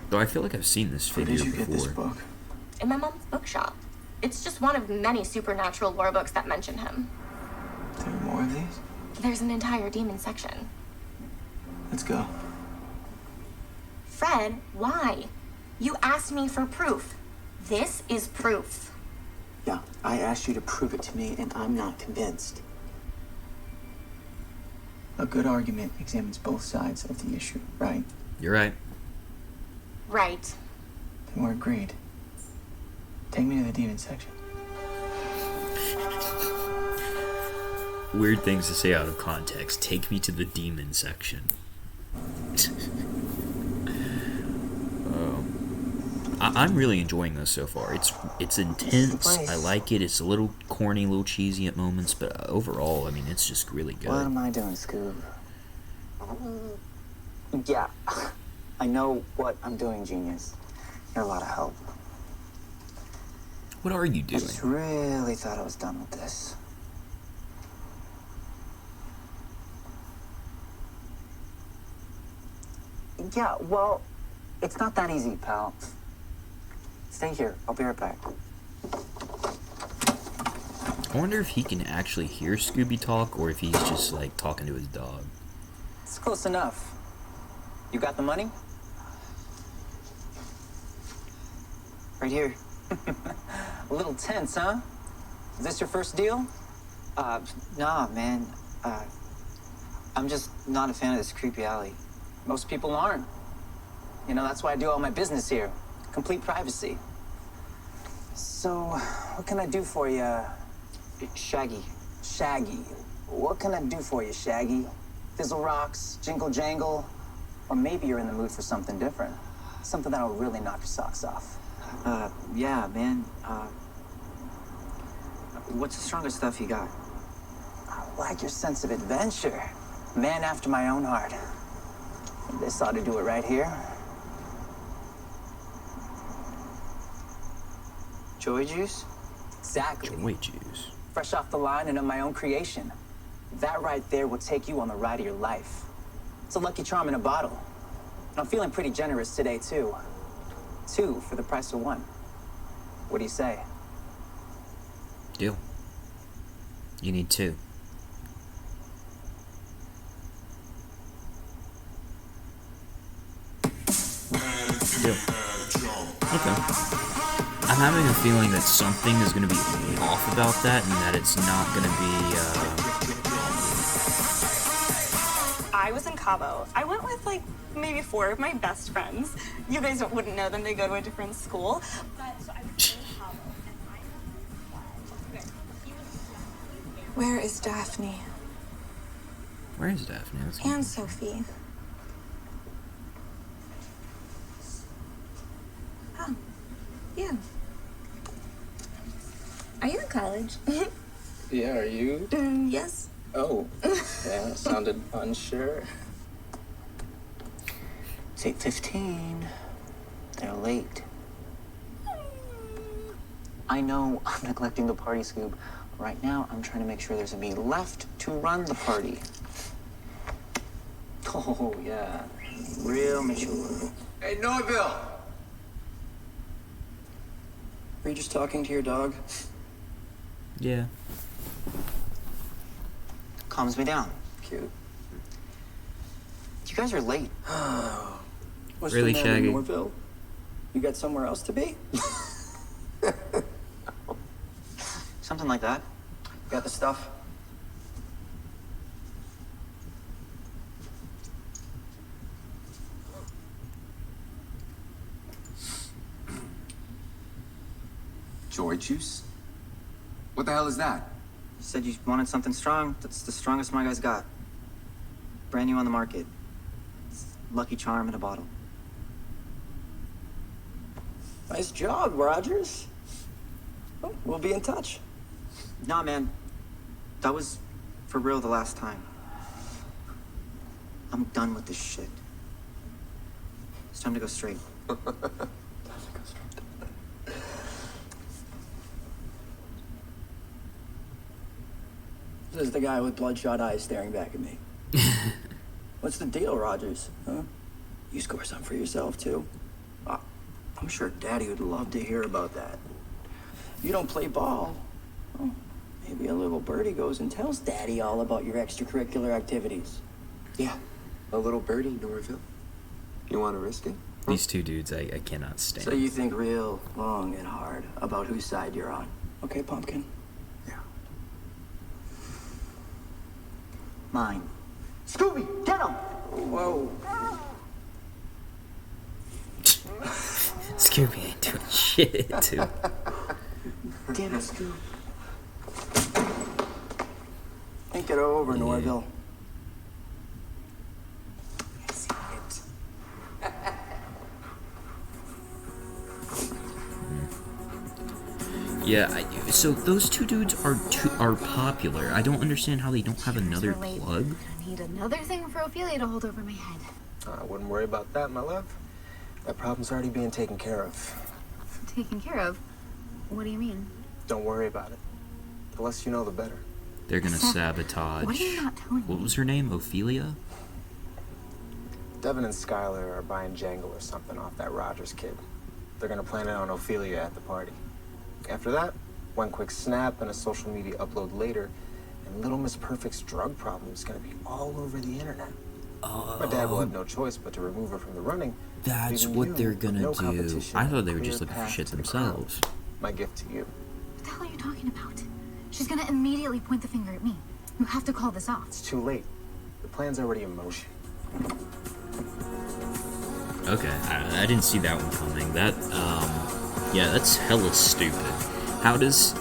Speaker 1: Though I feel like I've seen this
Speaker 5: Where
Speaker 1: figure
Speaker 5: did you get this
Speaker 1: before.
Speaker 5: book?
Speaker 9: In my mom's bookshop. It's just one of many supernatural lore books that mention him.
Speaker 5: There are more of these?
Speaker 9: There's an entire demon section.
Speaker 5: Let's go.
Speaker 9: Fred, why? You asked me for proof. This is proof.
Speaker 5: Yeah, I asked you to prove it to me, and I'm not convinced. A good argument examines both sides of the issue, right?
Speaker 1: You're right.
Speaker 9: Right.
Speaker 5: Then we're agreed. Take me to the demon section.
Speaker 1: Weird things to say out of context. Take me to the demon section. I'm really enjoying this so far. It's intense. I like it. It's a little corny, a little cheesy at moments, but overall, I mean, it's just really good.
Speaker 5: What am I doing, Scoob? Yeah, I know what I'm doing, genius. You're a lot of help.
Speaker 1: What are you
Speaker 5: I
Speaker 1: doing?
Speaker 5: just really thought I was done with this. Yeah, well, it's not that easy, pal. Stay here. I'll be right back.
Speaker 1: I wonder if he can actually hear Scooby talk, or if he's just like talking to his dog.
Speaker 5: It's close enough. You got the money? Right here. A little tense, huh? Is this your first deal? Nah, man. I'm just not a fan of this creepy alley. Most people aren't. You know, that's why I do all my business here. Complete privacy. So, what can I do for you? Shaggy. Shaggy. What can I do for you, Shaggy? Fizzle rocks, jingle jangle, or maybe you're in the mood for something different. Something that'll really knock your socks off. Yeah, man. What's the strongest stuff you got? I like your sense of adventure. Man after my own heart. This ought to do it right here. Joy juice? Exactly.
Speaker 1: Joy juice.
Speaker 5: fresh off the line and of my own creation. That right there will take you on the ride of your life. It's a lucky charm in a bottle. And I'm feeling pretty generous today, too. 2 for the price of 1. What do you say?
Speaker 1: Deal. You need 2. Deal. Okay. I'm having a feeling that something is going to be off about that, and that it's not going to be,
Speaker 12: I was in Cabo. I went with like maybe 4 of my best friends. You guys wouldn't know them, they go to a different school. But so I was in Cabo and
Speaker 9: Where is Daphne?
Speaker 1: Where is Daphne?
Speaker 9: And Sophie. Oh, yeah. Are you in college?
Speaker 13: Yeah, are you?
Speaker 9: Yes.
Speaker 13: Oh, yeah, sounded unsure.
Speaker 5: It's 8:15. They're late. I know I'm neglecting the party, Scoob. Right now, I'm trying to make sure there's a me left to run the party. Oh, yeah. Real mature.
Speaker 10: Hey, Norville! Were you just talking to your dog?
Speaker 1: yeah.
Speaker 5: Calms me down.
Speaker 10: Cute.
Speaker 5: You guys are late.
Speaker 10: What's
Speaker 1: Really,
Speaker 10: the matter,
Speaker 1: Shaggy?
Speaker 10: Norville? You got somewhere else to be?
Speaker 5: Something like that.
Speaker 10: Got the stuff?
Speaker 13: Joy juice? What the hell is that?
Speaker 5: You said you wanted something strong. That's the strongest my guys got. Brand new on the market. It's Lucky Charm in a bottle.
Speaker 10: Nice job, Rogers. Oh, we'll be in touch.
Speaker 5: Nah, man. That was for real the last time. I'm done with this shit. It's time to go straight.
Speaker 10: This is the guy with bloodshot eyes staring back at me. What's the deal, Rogers? Huh? You score some for yourself, too? I'm sure Daddy would love to hear about that. You don't play ball. Oh, maybe a little birdie goes and tells Daddy all about your extracurricular activities.
Speaker 13: Yeah, a little birdie, Norville. You want to risk it?
Speaker 1: These two dudes, I cannot stand.
Speaker 10: So you think real long and hard about whose side you're on. Okay, Pumpkin?
Speaker 13: Yeah.
Speaker 5: Mine. Scooby, get him!
Speaker 10: Whoa.
Speaker 1: Scooby ain't doing shit, dude.
Speaker 5: Damn it, Scoob.
Speaker 10: Think it over,
Speaker 1: Yeah.
Speaker 10: Norville.
Speaker 5: I see it.
Speaker 1: Yeah, so those two dudes are popular. I don't understand how they don't have another plug.
Speaker 3: I need another thing for Ophelia to hold over my head.
Speaker 7: I wouldn't worry about that, my love. That problem's already being taken care of.
Speaker 3: Taken care of? What do you mean?
Speaker 7: Don't worry about it. The less you know, the better.
Speaker 1: They're gonna sabotage.
Speaker 3: What are you not telling me?
Speaker 1: What was her name? Ophelia?
Speaker 7: Devin and Skylar are buying Jangle or something off that Rogers kid. They're gonna plan it on Ophelia at the party. After that, one quick snap and a social media upload later, and Little Miss Perfect's drug problem is gonna be all over the internet. My dad will have no choice but to remove her from the running.
Speaker 1: That's
Speaker 7: leaving
Speaker 1: what
Speaker 7: you
Speaker 1: they're
Speaker 7: with
Speaker 1: gonna
Speaker 7: no
Speaker 1: do.
Speaker 7: competition
Speaker 1: I
Speaker 7: and
Speaker 1: thought
Speaker 7: a
Speaker 1: they were
Speaker 7: clear
Speaker 1: just looking for
Speaker 7: path
Speaker 1: shit
Speaker 7: to the crown.
Speaker 1: themselves.
Speaker 7: My gift to you.
Speaker 3: What the hell are you talking about? She's gonna immediately point the finger at me. You have to call this off.
Speaker 7: It's too late. The plan's already in motion.
Speaker 1: Okay, I didn't see that one coming. That, yeah, that's hella stupid. How is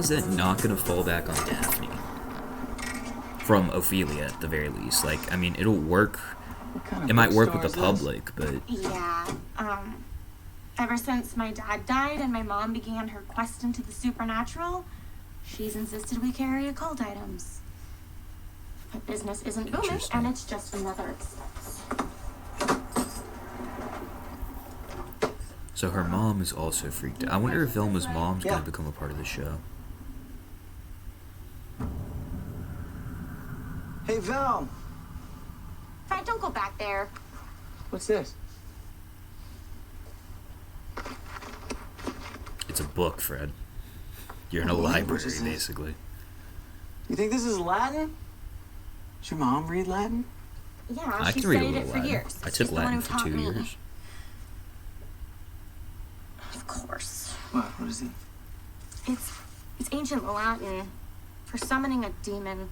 Speaker 1: that not gonna fall back on Daphne? From Ophelia, at the very least. Like, I mean, it'll work. It might work with the public, but...
Speaker 12: Yeah, ever since my dad died and my mom began her quest into the supernatural, she's insisted we carry occult items. But business isn't booming, and it's just another expense.
Speaker 1: So her mom is also freaked out. I wonder if Velma's mom's
Speaker 10: Yeah.
Speaker 1: gonna become a part of the show.
Speaker 5: Val!
Speaker 12: Fred, don't go back there.
Speaker 5: What's this?
Speaker 1: It's a book, Fred. You're in a
Speaker 5: What
Speaker 1: library,
Speaker 5: language is this?
Speaker 1: basically.
Speaker 5: You think this is Latin? Does your mom read Latin?
Speaker 12: Yeah,
Speaker 1: I
Speaker 12: she
Speaker 1: can read a
Speaker 12: studied
Speaker 1: little
Speaker 12: it for
Speaker 1: Latin.
Speaker 12: years.
Speaker 1: I
Speaker 12: She's
Speaker 1: took
Speaker 12: the one
Speaker 1: Latin
Speaker 12: who
Speaker 1: for
Speaker 12: taught
Speaker 1: 2
Speaker 12: me.
Speaker 1: years.
Speaker 12: Of course.
Speaker 5: What is it?
Speaker 12: It's ancient Latin for summoning a demon.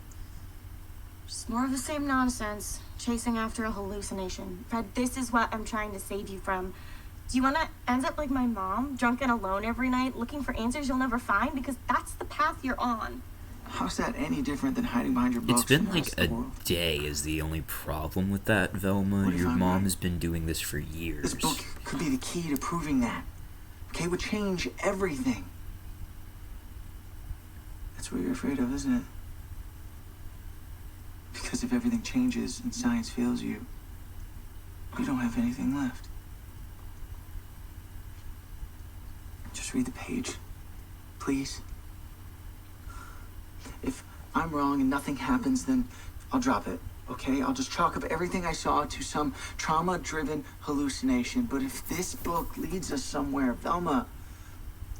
Speaker 12: Just more of the same nonsense, chasing after a hallucination. Fred, this is what I'm trying to save you from. Do you want to end up like my mom, drunk and alone every night, looking for answers you'll never find? Because that's the path you're on.
Speaker 5: How's that any different than hiding behind your books?
Speaker 1: It's been
Speaker 5: from the
Speaker 1: like
Speaker 5: rest of
Speaker 1: a
Speaker 5: the world?
Speaker 1: day is the only problem with that, Velma.
Speaker 5: What if
Speaker 1: Your
Speaker 5: I'm
Speaker 1: mom
Speaker 5: right?
Speaker 1: has been doing this for years.
Speaker 5: This book could be the key to proving that. Okay, it would change everything. That's what you're afraid of, isn't it? Because if everything changes and science fails you, you don't have anything left. Just read the page, please. If I'm wrong and nothing happens, then I'll drop it, okay? I'll just chalk up everything I saw to some trauma-driven hallucination. But if this book leads us somewhere, Velma,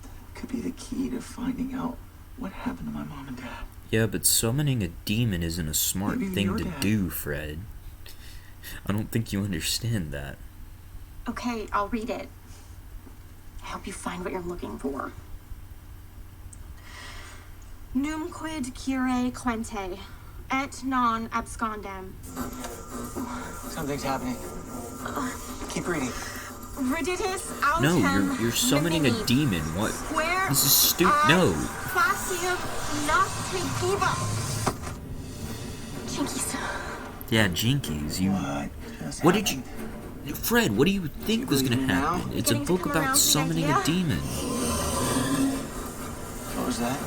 Speaker 5: it could be the key to finding out what happened to my mom and dad.
Speaker 1: Yeah, but summoning a demon isn't a smart
Speaker 5: Maybe
Speaker 1: thing
Speaker 5: your
Speaker 1: to
Speaker 5: dad.
Speaker 1: do, Fred. I don't think you understand that.
Speaker 12: Okay, I'll read it. I hope you find what you're looking for. Num quid cure quente, et non abscondem.
Speaker 5: Something's happening. Keep reading.
Speaker 12: Riditus autem
Speaker 1: No, you're summoning a
Speaker 12: nemini,
Speaker 1: demon. What?
Speaker 12: Where
Speaker 1: This is stupid. No.
Speaker 12: Facium nocte giba. Jinkies.
Speaker 1: Yeah, Jinkies. You. What did you? Fred, what do you think was gonna happen? It's a
Speaker 12: Beginning to
Speaker 1: book
Speaker 12: come
Speaker 1: about
Speaker 12: around to the
Speaker 1: summoning a
Speaker 12: idea?
Speaker 1: demon.
Speaker 5: What was that?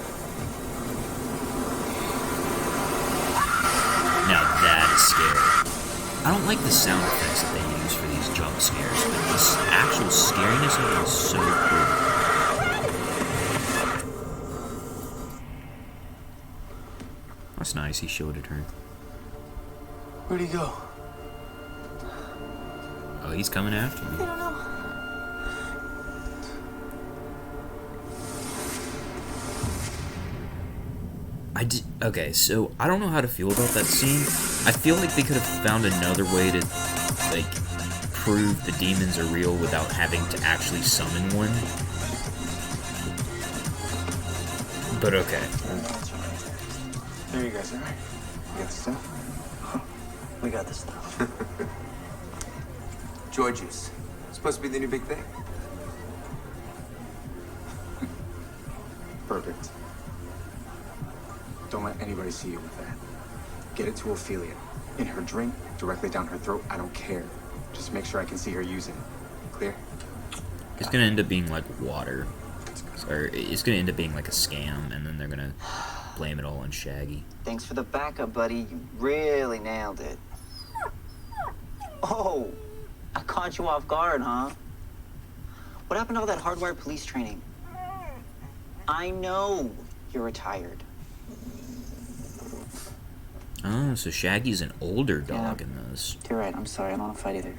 Speaker 1: Now that is scary. I don't like the sound effects that they use for these jump scares, but this actual scariness of it is so cool. That's nice, he showed it her.
Speaker 5: Where'd he go?
Speaker 1: Oh, he's coming after
Speaker 12: I
Speaker 1: you.
Speaker 12: don't know.
Speaker 1: Okay, so I don't know how to feel about that scene. I feel like they could have found another way to, like, prove the demons are real without having to actually summon one. But okay.
Speaker 7: There you guys are. You got the stuff?
Speaker 5: We got this stuff.
Speaker 13: Joy juice. Supposed to be the new big thing.
Speaker 7: Perfect. Don't let anybody see you with that. Get it to Ophelia. In her drink, directly down her throat, I don't care. Just make sure I can see her using it. Clear?
Speaker 1: It's gonna end up being like water. Or it's gonna end up being like a scam, and then they're gonna blame it all on Shaggy.
Speaker 5: Thanks for the backup, buddy. You really nailed it. Oh, I caught you off guard, huh? What happened to all that hardwired police training? I know you're retired.
Speaker 1: Oh, so Shaggy's an older dog in this.
Speaker 5: You're right. I'm sorry. I don't want to fight either.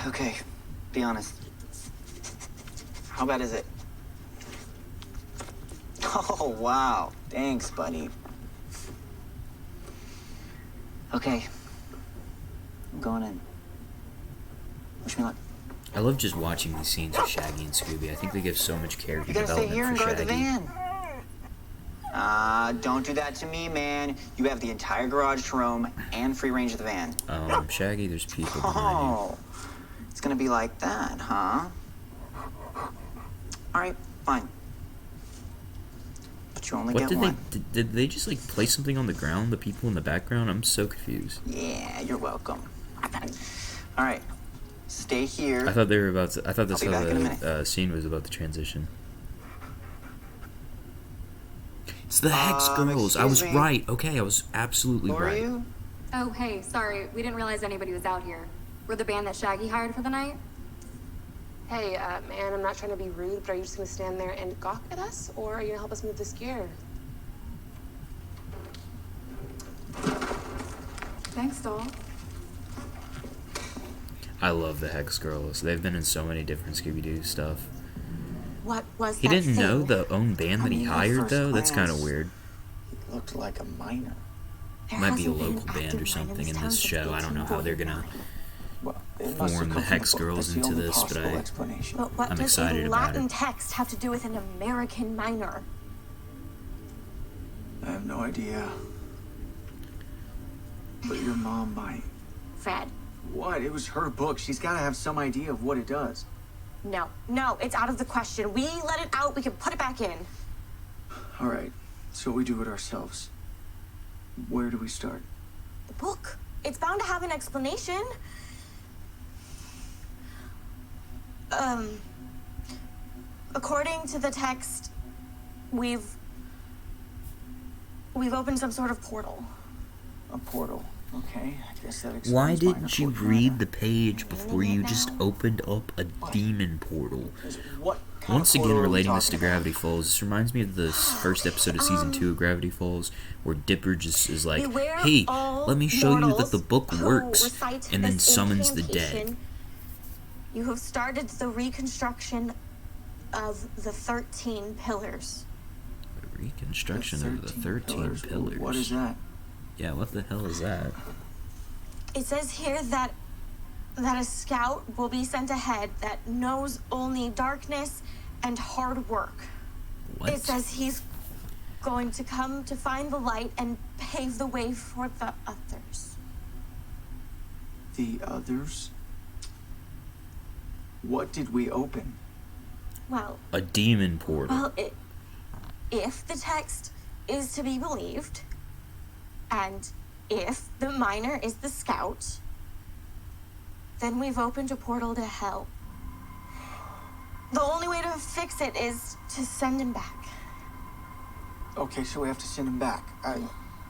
Speaker 5: Okay, be honest. How bad is it? Oh, wow. Thanks, buddy. Okay. I'm going in. Wish me luck.
Speaker 1: I love just watching these scenes of Shaggy and Scooby. I think they give so much character
Speaker 5: You gotta stay
Speaker 1: development
Speaker 5: here and
Speaker 1: for
Speaker 5: guard the
Speaker 1: Shaggy.
Speaker 5: van. Don't do that to me, man. You have the entire garage to roam and free range of the van.
Speaker 1: Shaggy, there's people behind
Speaker 5: Oh, it's gonna be like that, huh? All right, fine. But you only
Speaker 1: you. What
Speaker 5: get
Speaker 1: did
Speaker 5: one.
Speaker 1: did they just like place something on the ground? The people in the background? I'm so confused.
Speaker 5: Yeah, you're welcome. All right, stay here.
Speaker 1: I thought they were about to. I thought that's
Speaker 5: I'll be
Speaker 1: how
Speaker 5: back in a minute.
Speaker 1: the scene was about to transition. It's the Hex Girls. I was
Speaker 5: excuse me.
Speaker 1: right. Okay, I was absolutely
Speaker 5: Who are
Speaker 1: right.
Speaker 5: you?
Speaker 14: Oh, hey, sorry. We didn't realize anybody was out here. We're the band that Shaggy hired for the night.
Speaker 15: Hey, man, I'm not trying to be rude, but are you just gonna stand there and gawk at us, or are you gonna help us move this gear? Thanks, doll.
Speaker 1: I love the Hex Girls. They've been in so many different Scooby-Doo stuff.
Speaker 12: What was
Speaker 1: He
Speaker 12: that
Speaker 1: didn't
Speaker 12: thing?
Speaker 1: know the own band that he hired, though? That's kind of weird.
Speaker 5: He looked like a miner.
Speaker 1: Might be a local band or something in this show. I don't know how they're gonna form the Hex Girls into this, but
Speaker 12: what
Speaker 1: I'm
Speaker 12: does
Speaker 1: excited
Speaker 12: a
Speaker 1: about
Speaker 12: Latin
Speaker 1: it.
Speaker 12: text have to do with an American miner?
Speaker 5: I have no idea. But your mom might.
Speaker 12: Fred.
Speaker 5: What? It was her book. She's got to have some idea of what it does.
Speaker 12: No, it's out of the question. We let it out, we can put it back in.
Speaker 5: All right, so we do it ourselves. Where do we start?
Speaker 12: The book. It's bound to have an explanation. According to the text, we've opened some sort of portal.
Speaker 5: A portal. Okay, I guess that explains
Speaker 1: Why
Speaker 5: why
Speaker 1: didn't you
Speaker 5: Napoleon-
Speaker 1: read the page before you just opened up a demon portal?
Speaker 5: What kind
Speaker 1: Once
Speaker 5: of
Speaker 1: again,
Speaker 5: portal are we
Speaker 1: relating this to
Speaker 5: talking about?
Speaker 1: Gravity Falls, this reminds me of the first episode of season 2 of Gravity Falls, where Dipper just is like,
Speaker 12: Beware
Speaker 1: hey,
Speaker 12: all
Speaker 1: let me show you that
Speaker 12: mortals
Speaker 1: the book
Speaker 12: who
Speaker 1: works,
Speaker 12: recite
Speaker 1: and then
Speaker 12: this
Speaker 1: summons the
Speaker 12: incantation.
Speaker 1: dead.
Speaker 12: You have started the reconstruction of the 13 pillars.
Speaker 1: Reconstruction of the 13 pillars.
Speaker 5: What is that?
Speaker 1: Yeah, what the hell is that?
Speaker 12: It says here that a scout will be sent ahead that knows only darkness and hard work.
Speaker 1: What?
Speaker 12: It says he's going to come to find the light and pave the way for the others.
Speaker 5: The others? What did we open?
Speaker 12: Well,
Speaker 1: A demon portal.
Speaker 12: if the text is to be believed, and if the miner is the scout, then we've opened a portal to hell. The only way to fix it is to send him back.
Speaker 5: Okay, so we have to send him back.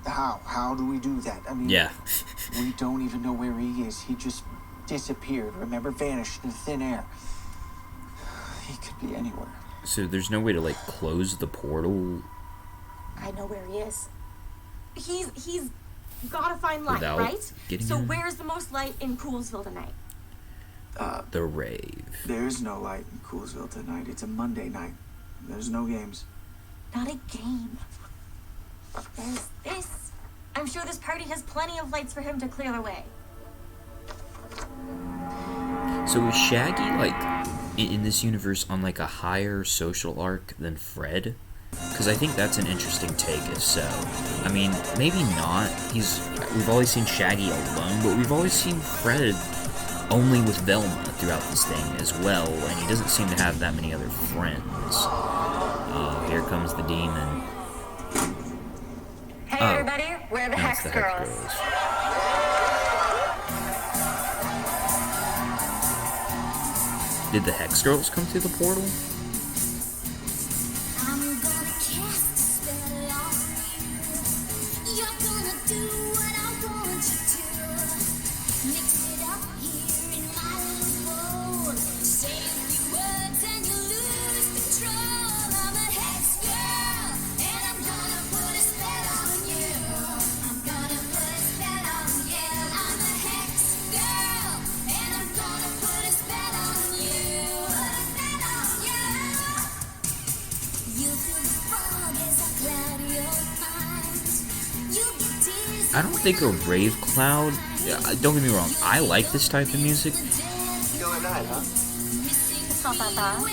Speaker 5: How? How do we do that? I mean,
Speaker 1: Yeah.
Speaker 5: We don't even know where he is. He just disappeared, remember? Vanished in thin air. He could be anywhere.
Speaker 1: So there's no way to, like, close the portal
Speaker 12: I know where he is. He's gotta find light,
Speaker 1: Without
Speaker 12: right?
Speaker 1: getting
Speaker 12: So
Speaker 1: him?
Speaker 12: where's the most light in Coolsville tonight?
Speaker 1: the rave.
Speaker 5: There's no light in Coolsville tonight. It's a Monday night. There's no games.
Speaker 12: Not a game. There's this. I'm sure this party has plenty of lights for him to clear the way.
Speaker 1: So is Shaggy, like, in this universe on, like, a higher social arc than Fred? Because I think that's an interesting take, if so. I mean, maybe not. We've always seen Shaggy alone, but we've always seen Fred only with Velma throughout this thing as well, and he doesn't seem to have that many other friends. Oh, here comes the demon.
Speaker 16: Hey,
Speaker 1: Oh,
Speaker 16: everybody, we're the
Speaker 1: no,
Speaker 16: Hex
Speaker 1: it's the Hex
Speaker 16: Girls.
Speaker 1: Girls. Did the Hex Girls come through the portal? I don't think a rave cloud. Don't get me wrong. I like this type of music.
Speaker 10: Killer night, huh?
Speaker 12: It's not that bad.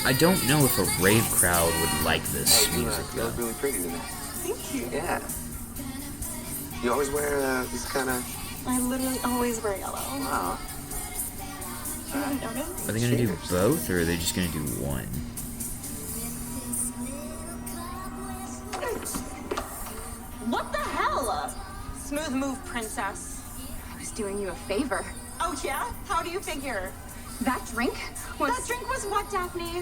Speaker 1: I don't know if a rave crowd would like this music
Speaker 13: You
Speaker 1: though.
Speaker 13: look really pretty tonight.
Speaker 4: Thank you.
Speaker 13: Yeah. You always wear this kind of.
Speaker 4: I literally always wear yellow.
Speaker 13: Wow.
Speaker 4: You haven't noticed?
Speaker 1: Are they gonna do both, or are they just gonna do one?
Speaker 12: What the hell? Smooth move, princess.
Speaker 14: I was doing you a favor.
Speaker 12: Oh yeah? How do you figure?
Speaker 14: That drink was...
Speaker 12: That drink was what, Daphne?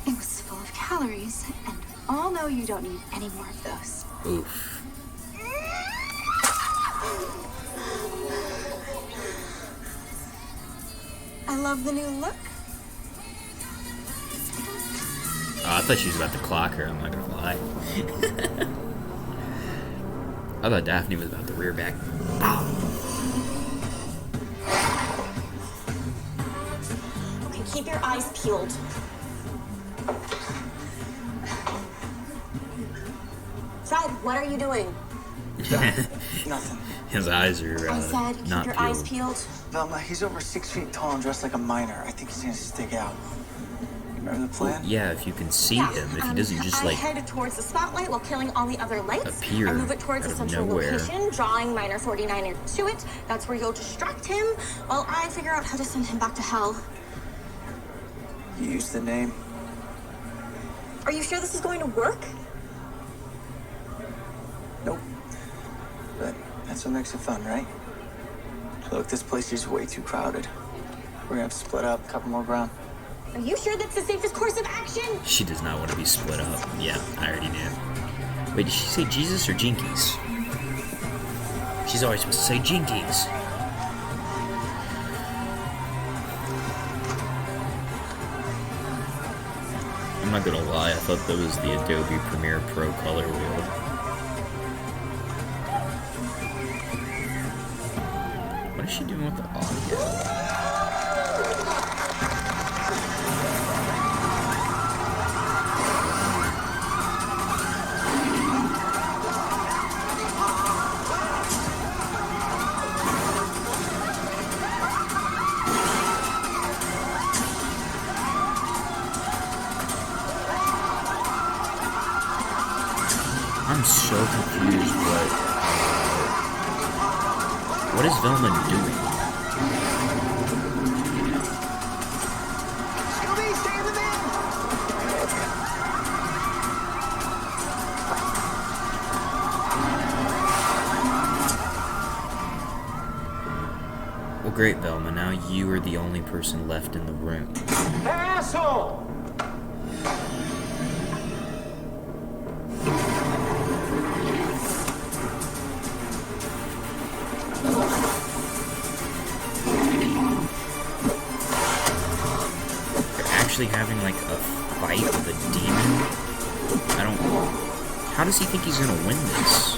Speaker 3: It was full of calories, and all know you don't need any more of those.
Speaker 1: Oof.
Speaker 4: I love the new look.
Speaker 1: Oh, I thought she was about to clock her. I'm not gonna lie. I thought Daphne was about to rear back.
Speaker 12: Okay, keep your eyes peeled. Fred, what are you doing?
Speaker 5: Nothing.
Speaker 1: His eyes are
Speaker 12: I said, keep
Speaker 1: not
Speaker 12: your
Speaker 1: peeled.
Speaker 12: eyes peeled.
Speaker 5: Velma, he's over 6 feet tall and dressed like a miner. I think he's gonna stick out. Remember the plan?
Speaker 1: Yeah, if you can see him, if he doesn't just
Speaker 12: I
Speaker 1: like
Speaker 12: head towards the spotlight while killing all the other lights.
Speaker 1: appear
Speaker 12: I move it towards
Speaker 1: out
Speaker 12: a
Speaker 1: of
Speaker 12: central
Speaker 1: nowhere.
Speaker 12: location, drawing Miner 49 into it. That's where you'll distract him while I figure out how to send him back to hell.
Speaker 5: You used the name.
Speaker 12: Are you sure this is going to work?
Speaker 5: Nope. But that's what makes it fun, right? Look, this place is way too crowded. We're gonna have to split up, cover more ground.
Speaker 12: Are you sure that's the safest course of action?
Speaker 1: She does not want to be split up. Yeah, I already knew. Wait, did she say Jesus or Jinkies? She's always supposed to say Jinkies. I'm not gonna lie, I thought that was the Adobe Premiere Pro color wheel. What is she doing with the audio? I'm so confused. What is Velma doing?
Speaker 11: Scooby, stay in the van!
Speaker 1: Well, great, Velma. Now you are the only person left in the room.
Speaker 11: Asshole!
Speaker 1: Actually having like a fight with a demon? I don't... How does he think he's gonna win this?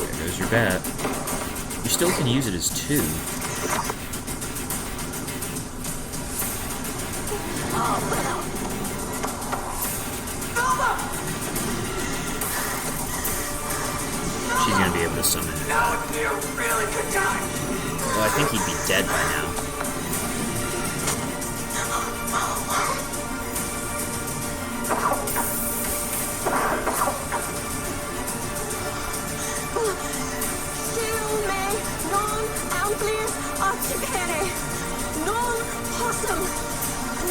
Speaker 1: There goes your bat. You still can use it as 2. She's gonna be able to summon it.
Speaker 11: Now would be a really good time!
Speaker 1: Well, I think he'd be dead by now.
Speaker 12: Still me non amplis articere, non possum,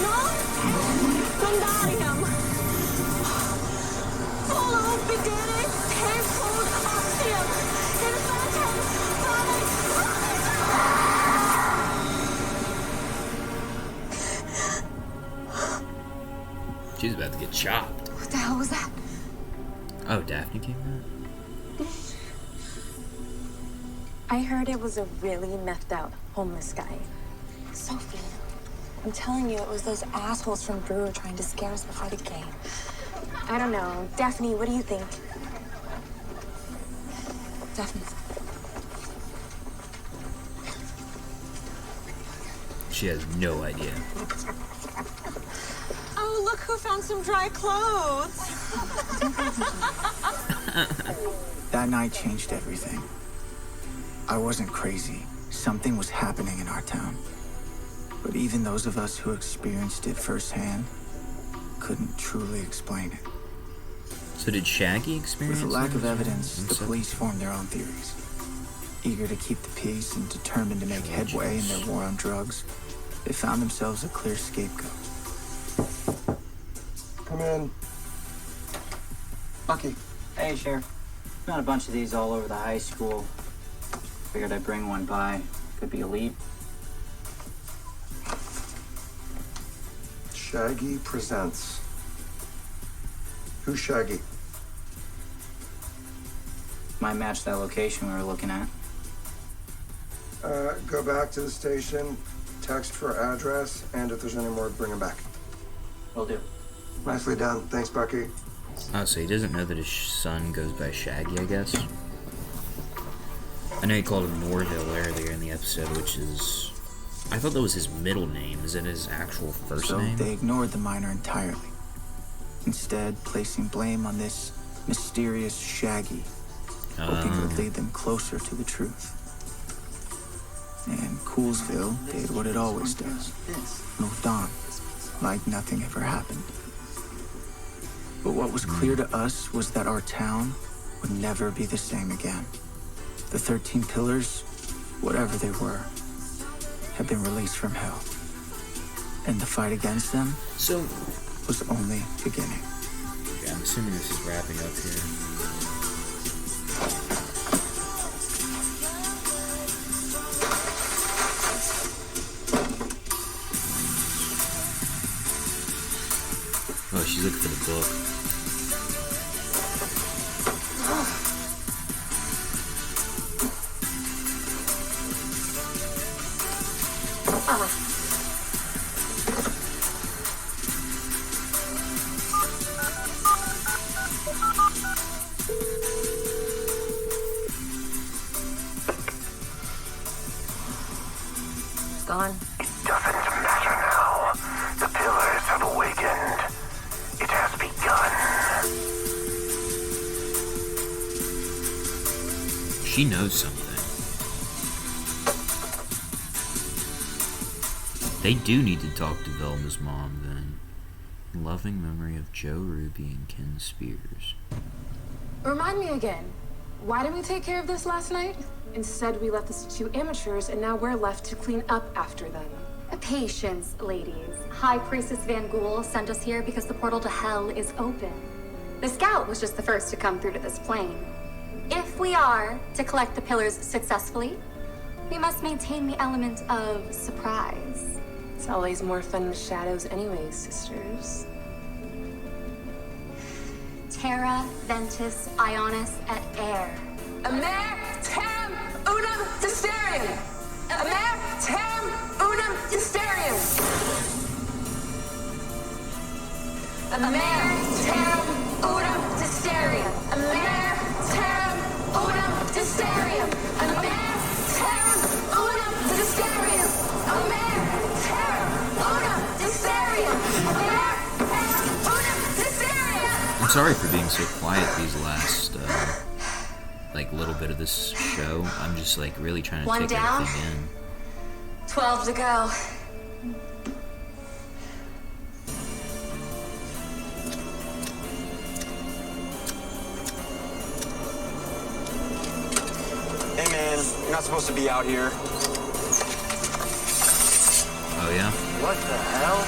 Speaker 12: non gondarium. Follow bidere tempus ostium, infantem
Speaker 1: She's about to get chopped.
Speaker 3: What the hell was that?
Speaker 1: Oh, Daphne came out?
Speaker 9: I heard it was a really methed out homeless guy.
Speaker 12: Sophie, I'm telling you, it was those assholes from Brewer trying to scare us before the game.
Speaker 9: I don't know. Daphne, what do you think?
Speaker 12: Daphne.
Speaker 1: She has no idea.
Speaker 12: Oh, look who found some dry clothes.
Speaker 2: That night changed everything. I wasn't crazy. Something was happening in our town. But even those of us who experienced it firsthand couldn't truly explain it.
Speaker 1: So did Shaggy experience
Speaker 2: With a lack
Speaker 1: it?
Speaker 2: of evidence, the police formed their own theories. Eager to keep the peace and determined to make headway in their war on drugs, they found themselves a clear scapegoat.
Speaker 6: Come in.
Speaker 5: Bucky. Hey, Sheriff. Found a bunch of these all over the high school. Figured I'd bring one by. Could be a lead.
Speaker 6: Shaggy presents. Who's Shaggy?
Speaker 5: Might match that location we were looking at.
Speaker 6: Go back to the station. text for address, and if there's any more, bring them back.
Speaker 8: Will do.
Speaker 6: Nicely done. Thanks, Bucky.
Speaker 1: Oh, so he doesn't know that his son goes by Shaggy, I guess? I know he called him Norville earlier in the episode, which is... I thought that was his middle name. Is it his actual first name?
Speaker 2: So they ignored the miner entirely, instead placing blame on this mysterious Shaggy, hoping it would lead them closer to the truth. And Coolsville did what it always does, moved on, like nothing ever happened. But what was clear to us was that our town would never be the same again. The 13 pillars, whatever they were, had been released from hell. And the fight against them was only beginning.
Speaker 1: Yeah, I'm assuming this is wrapping up here. Oh, she's looking for the book.
Speaker 9: Gone.
Speaker 11: It doesn't matter now. The pillars have awakened. It has begun.
Speaker 1: She knows something. They do need to talk to Velma's mom, then. Loving memory of Joe Ruby and Ken Spears.
Speaker 15: Remind me again. Why didn't we take care of this last night? Instead, we left this to two amateurs, and now we're left to clean up after them.
Speaker 14: Patience, ladies. High Priestess Van Ghoul sent us here because the portal to hell is open. The scout was just the first to come through to this plane. If we are to collect the pillars successfully, we must maintain the element of surprise.
Speaker 15: It's always more fun in the shadows anyways, sisters.
Speaker 14: Terra, Ventus, Ionis, et Air.
Speaker 15: Amer, Tam, Unum, Disterium! Amer, Tam, Unum, Disterium! Amer, Tam, Unum, Disterium! Amer, Tam, Unum, Disterium! Amer, Tam, Unum, Disterium! Amer, Tam, Unum, Disterium! Amer, Tam, Unum, Disterium!
Speaker 1: I'm sorry for being so quiet these last, little bit of this show. I'm just, really trying to
Speaker 14: One
Speaker 1: take
Speaker 14: down.
Speaker 1: everything in.
Speaker 14: 12 to go.
Speaker 5: Hey man, you're not supposed to be out here.
Speaker 1: Oh, yeah?
Speaker 5: What the hell?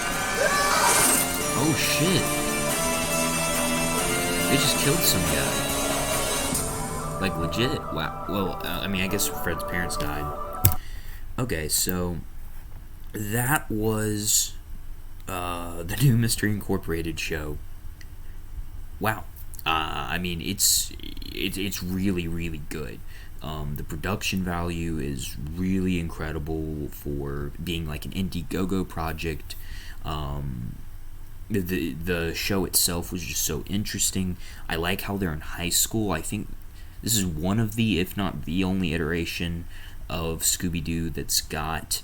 Speaker 1: Oh, shit. They just killed some guy. Legit. Wow. Well, I guess Fred's parents died. Okay, so that was the new Mystery Incorporated show. Wow. It's really, really good. The production value is really incredible for being like an Indiegogo project. The show itself was just so interesting. I like how they're in high school. I think this is one of the, if not the only iteration of Scooby-Doo that's got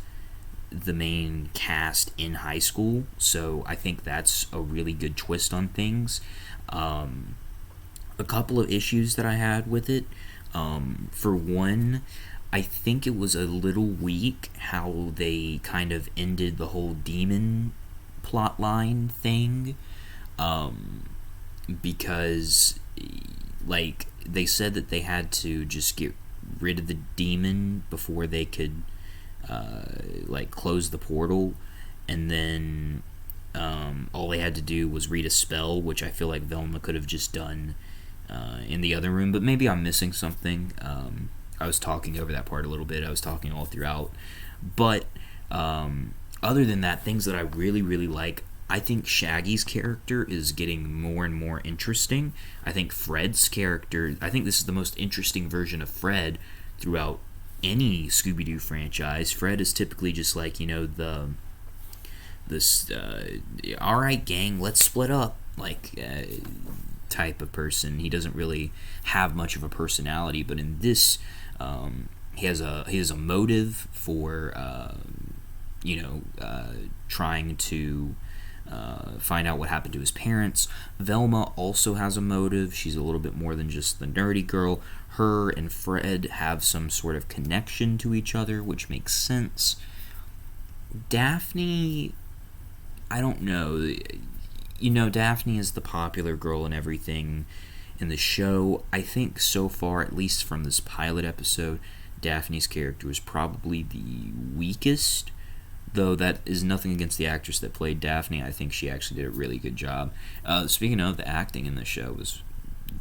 Speaker 1: the main cast in high school. So I think that's a really good twist on things. A couple of issues that I had with it. For one, I think it was a little weak how they kind of ended the whole demon plotline thing, because they said that they had to just get rid of the demon before they could close the portal, and then all they had to do was read a spell, which I feel like Velma could have just done in the other room, but maybe I'm missing something. I was talking over that part a little bit. I was talking all throughout, but other than that, things that I really, really like, I think Shaggy's character is getting more and more interesting. I think Fred's character, I think this is the most interesting version of Fred throughout any Scooby-Doo franchise, Fred is typically just like, this all right, gang, let's split up, like, type of person. He doesn't really have much of a personality, but in this, he has a motive for trying to find out what happened to his parents. Velma also has a motive. She's a little bit more than just the nerdy girl. Her and Fred have some sort of connection to each other, which makes sense. Daphne, I don't know. Daphne is the popular girl and everything in the show. I think so far, at least from this pilot episode, Daphne's character is probably the weakest, though that is nothing against the actress that played Daphne. I think she actually did a really good job. Speaking of, the acting in the show was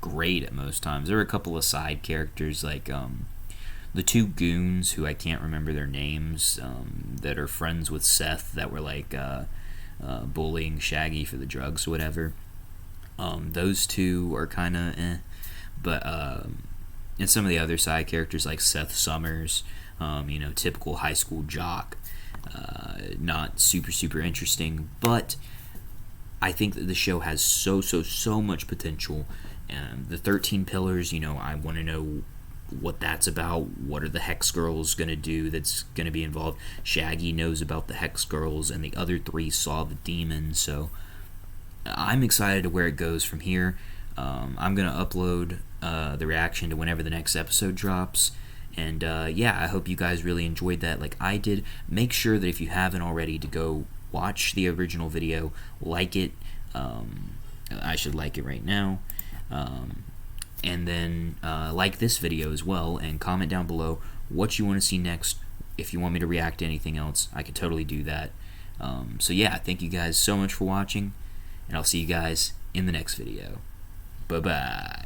Speaker 1: great at most times. There were a couple of side characters, like the two goons, who I can't remember their names, that are friends with Seth, that were like bullying Shaggy for the drugs or whatever. Those two are kind of but and some of the other side characters, like Seth Summers, typical high school jock, not super interesting, but I think that the show has so much potential. The 13 Pillars, I want to know what that's about. What are the Hex Girls going to do that's going to be involved? Shaggy knows about the Hex Girls, and the other three saw the demon, so I'm excited to where it goes from here. I'm going to upload the reaction to whenever the next episode drops. And I hope you guys really enjoyed that like I did. Make sure that if you haven't already, to go watch the original video, like it. I should like it right now. And then like this video as well, and comment down below what you want to see next. If you want me to react to anything else, I could totally do that. Thank you guys so much for watching, and I'll see you guys in the next video. Bye-bye.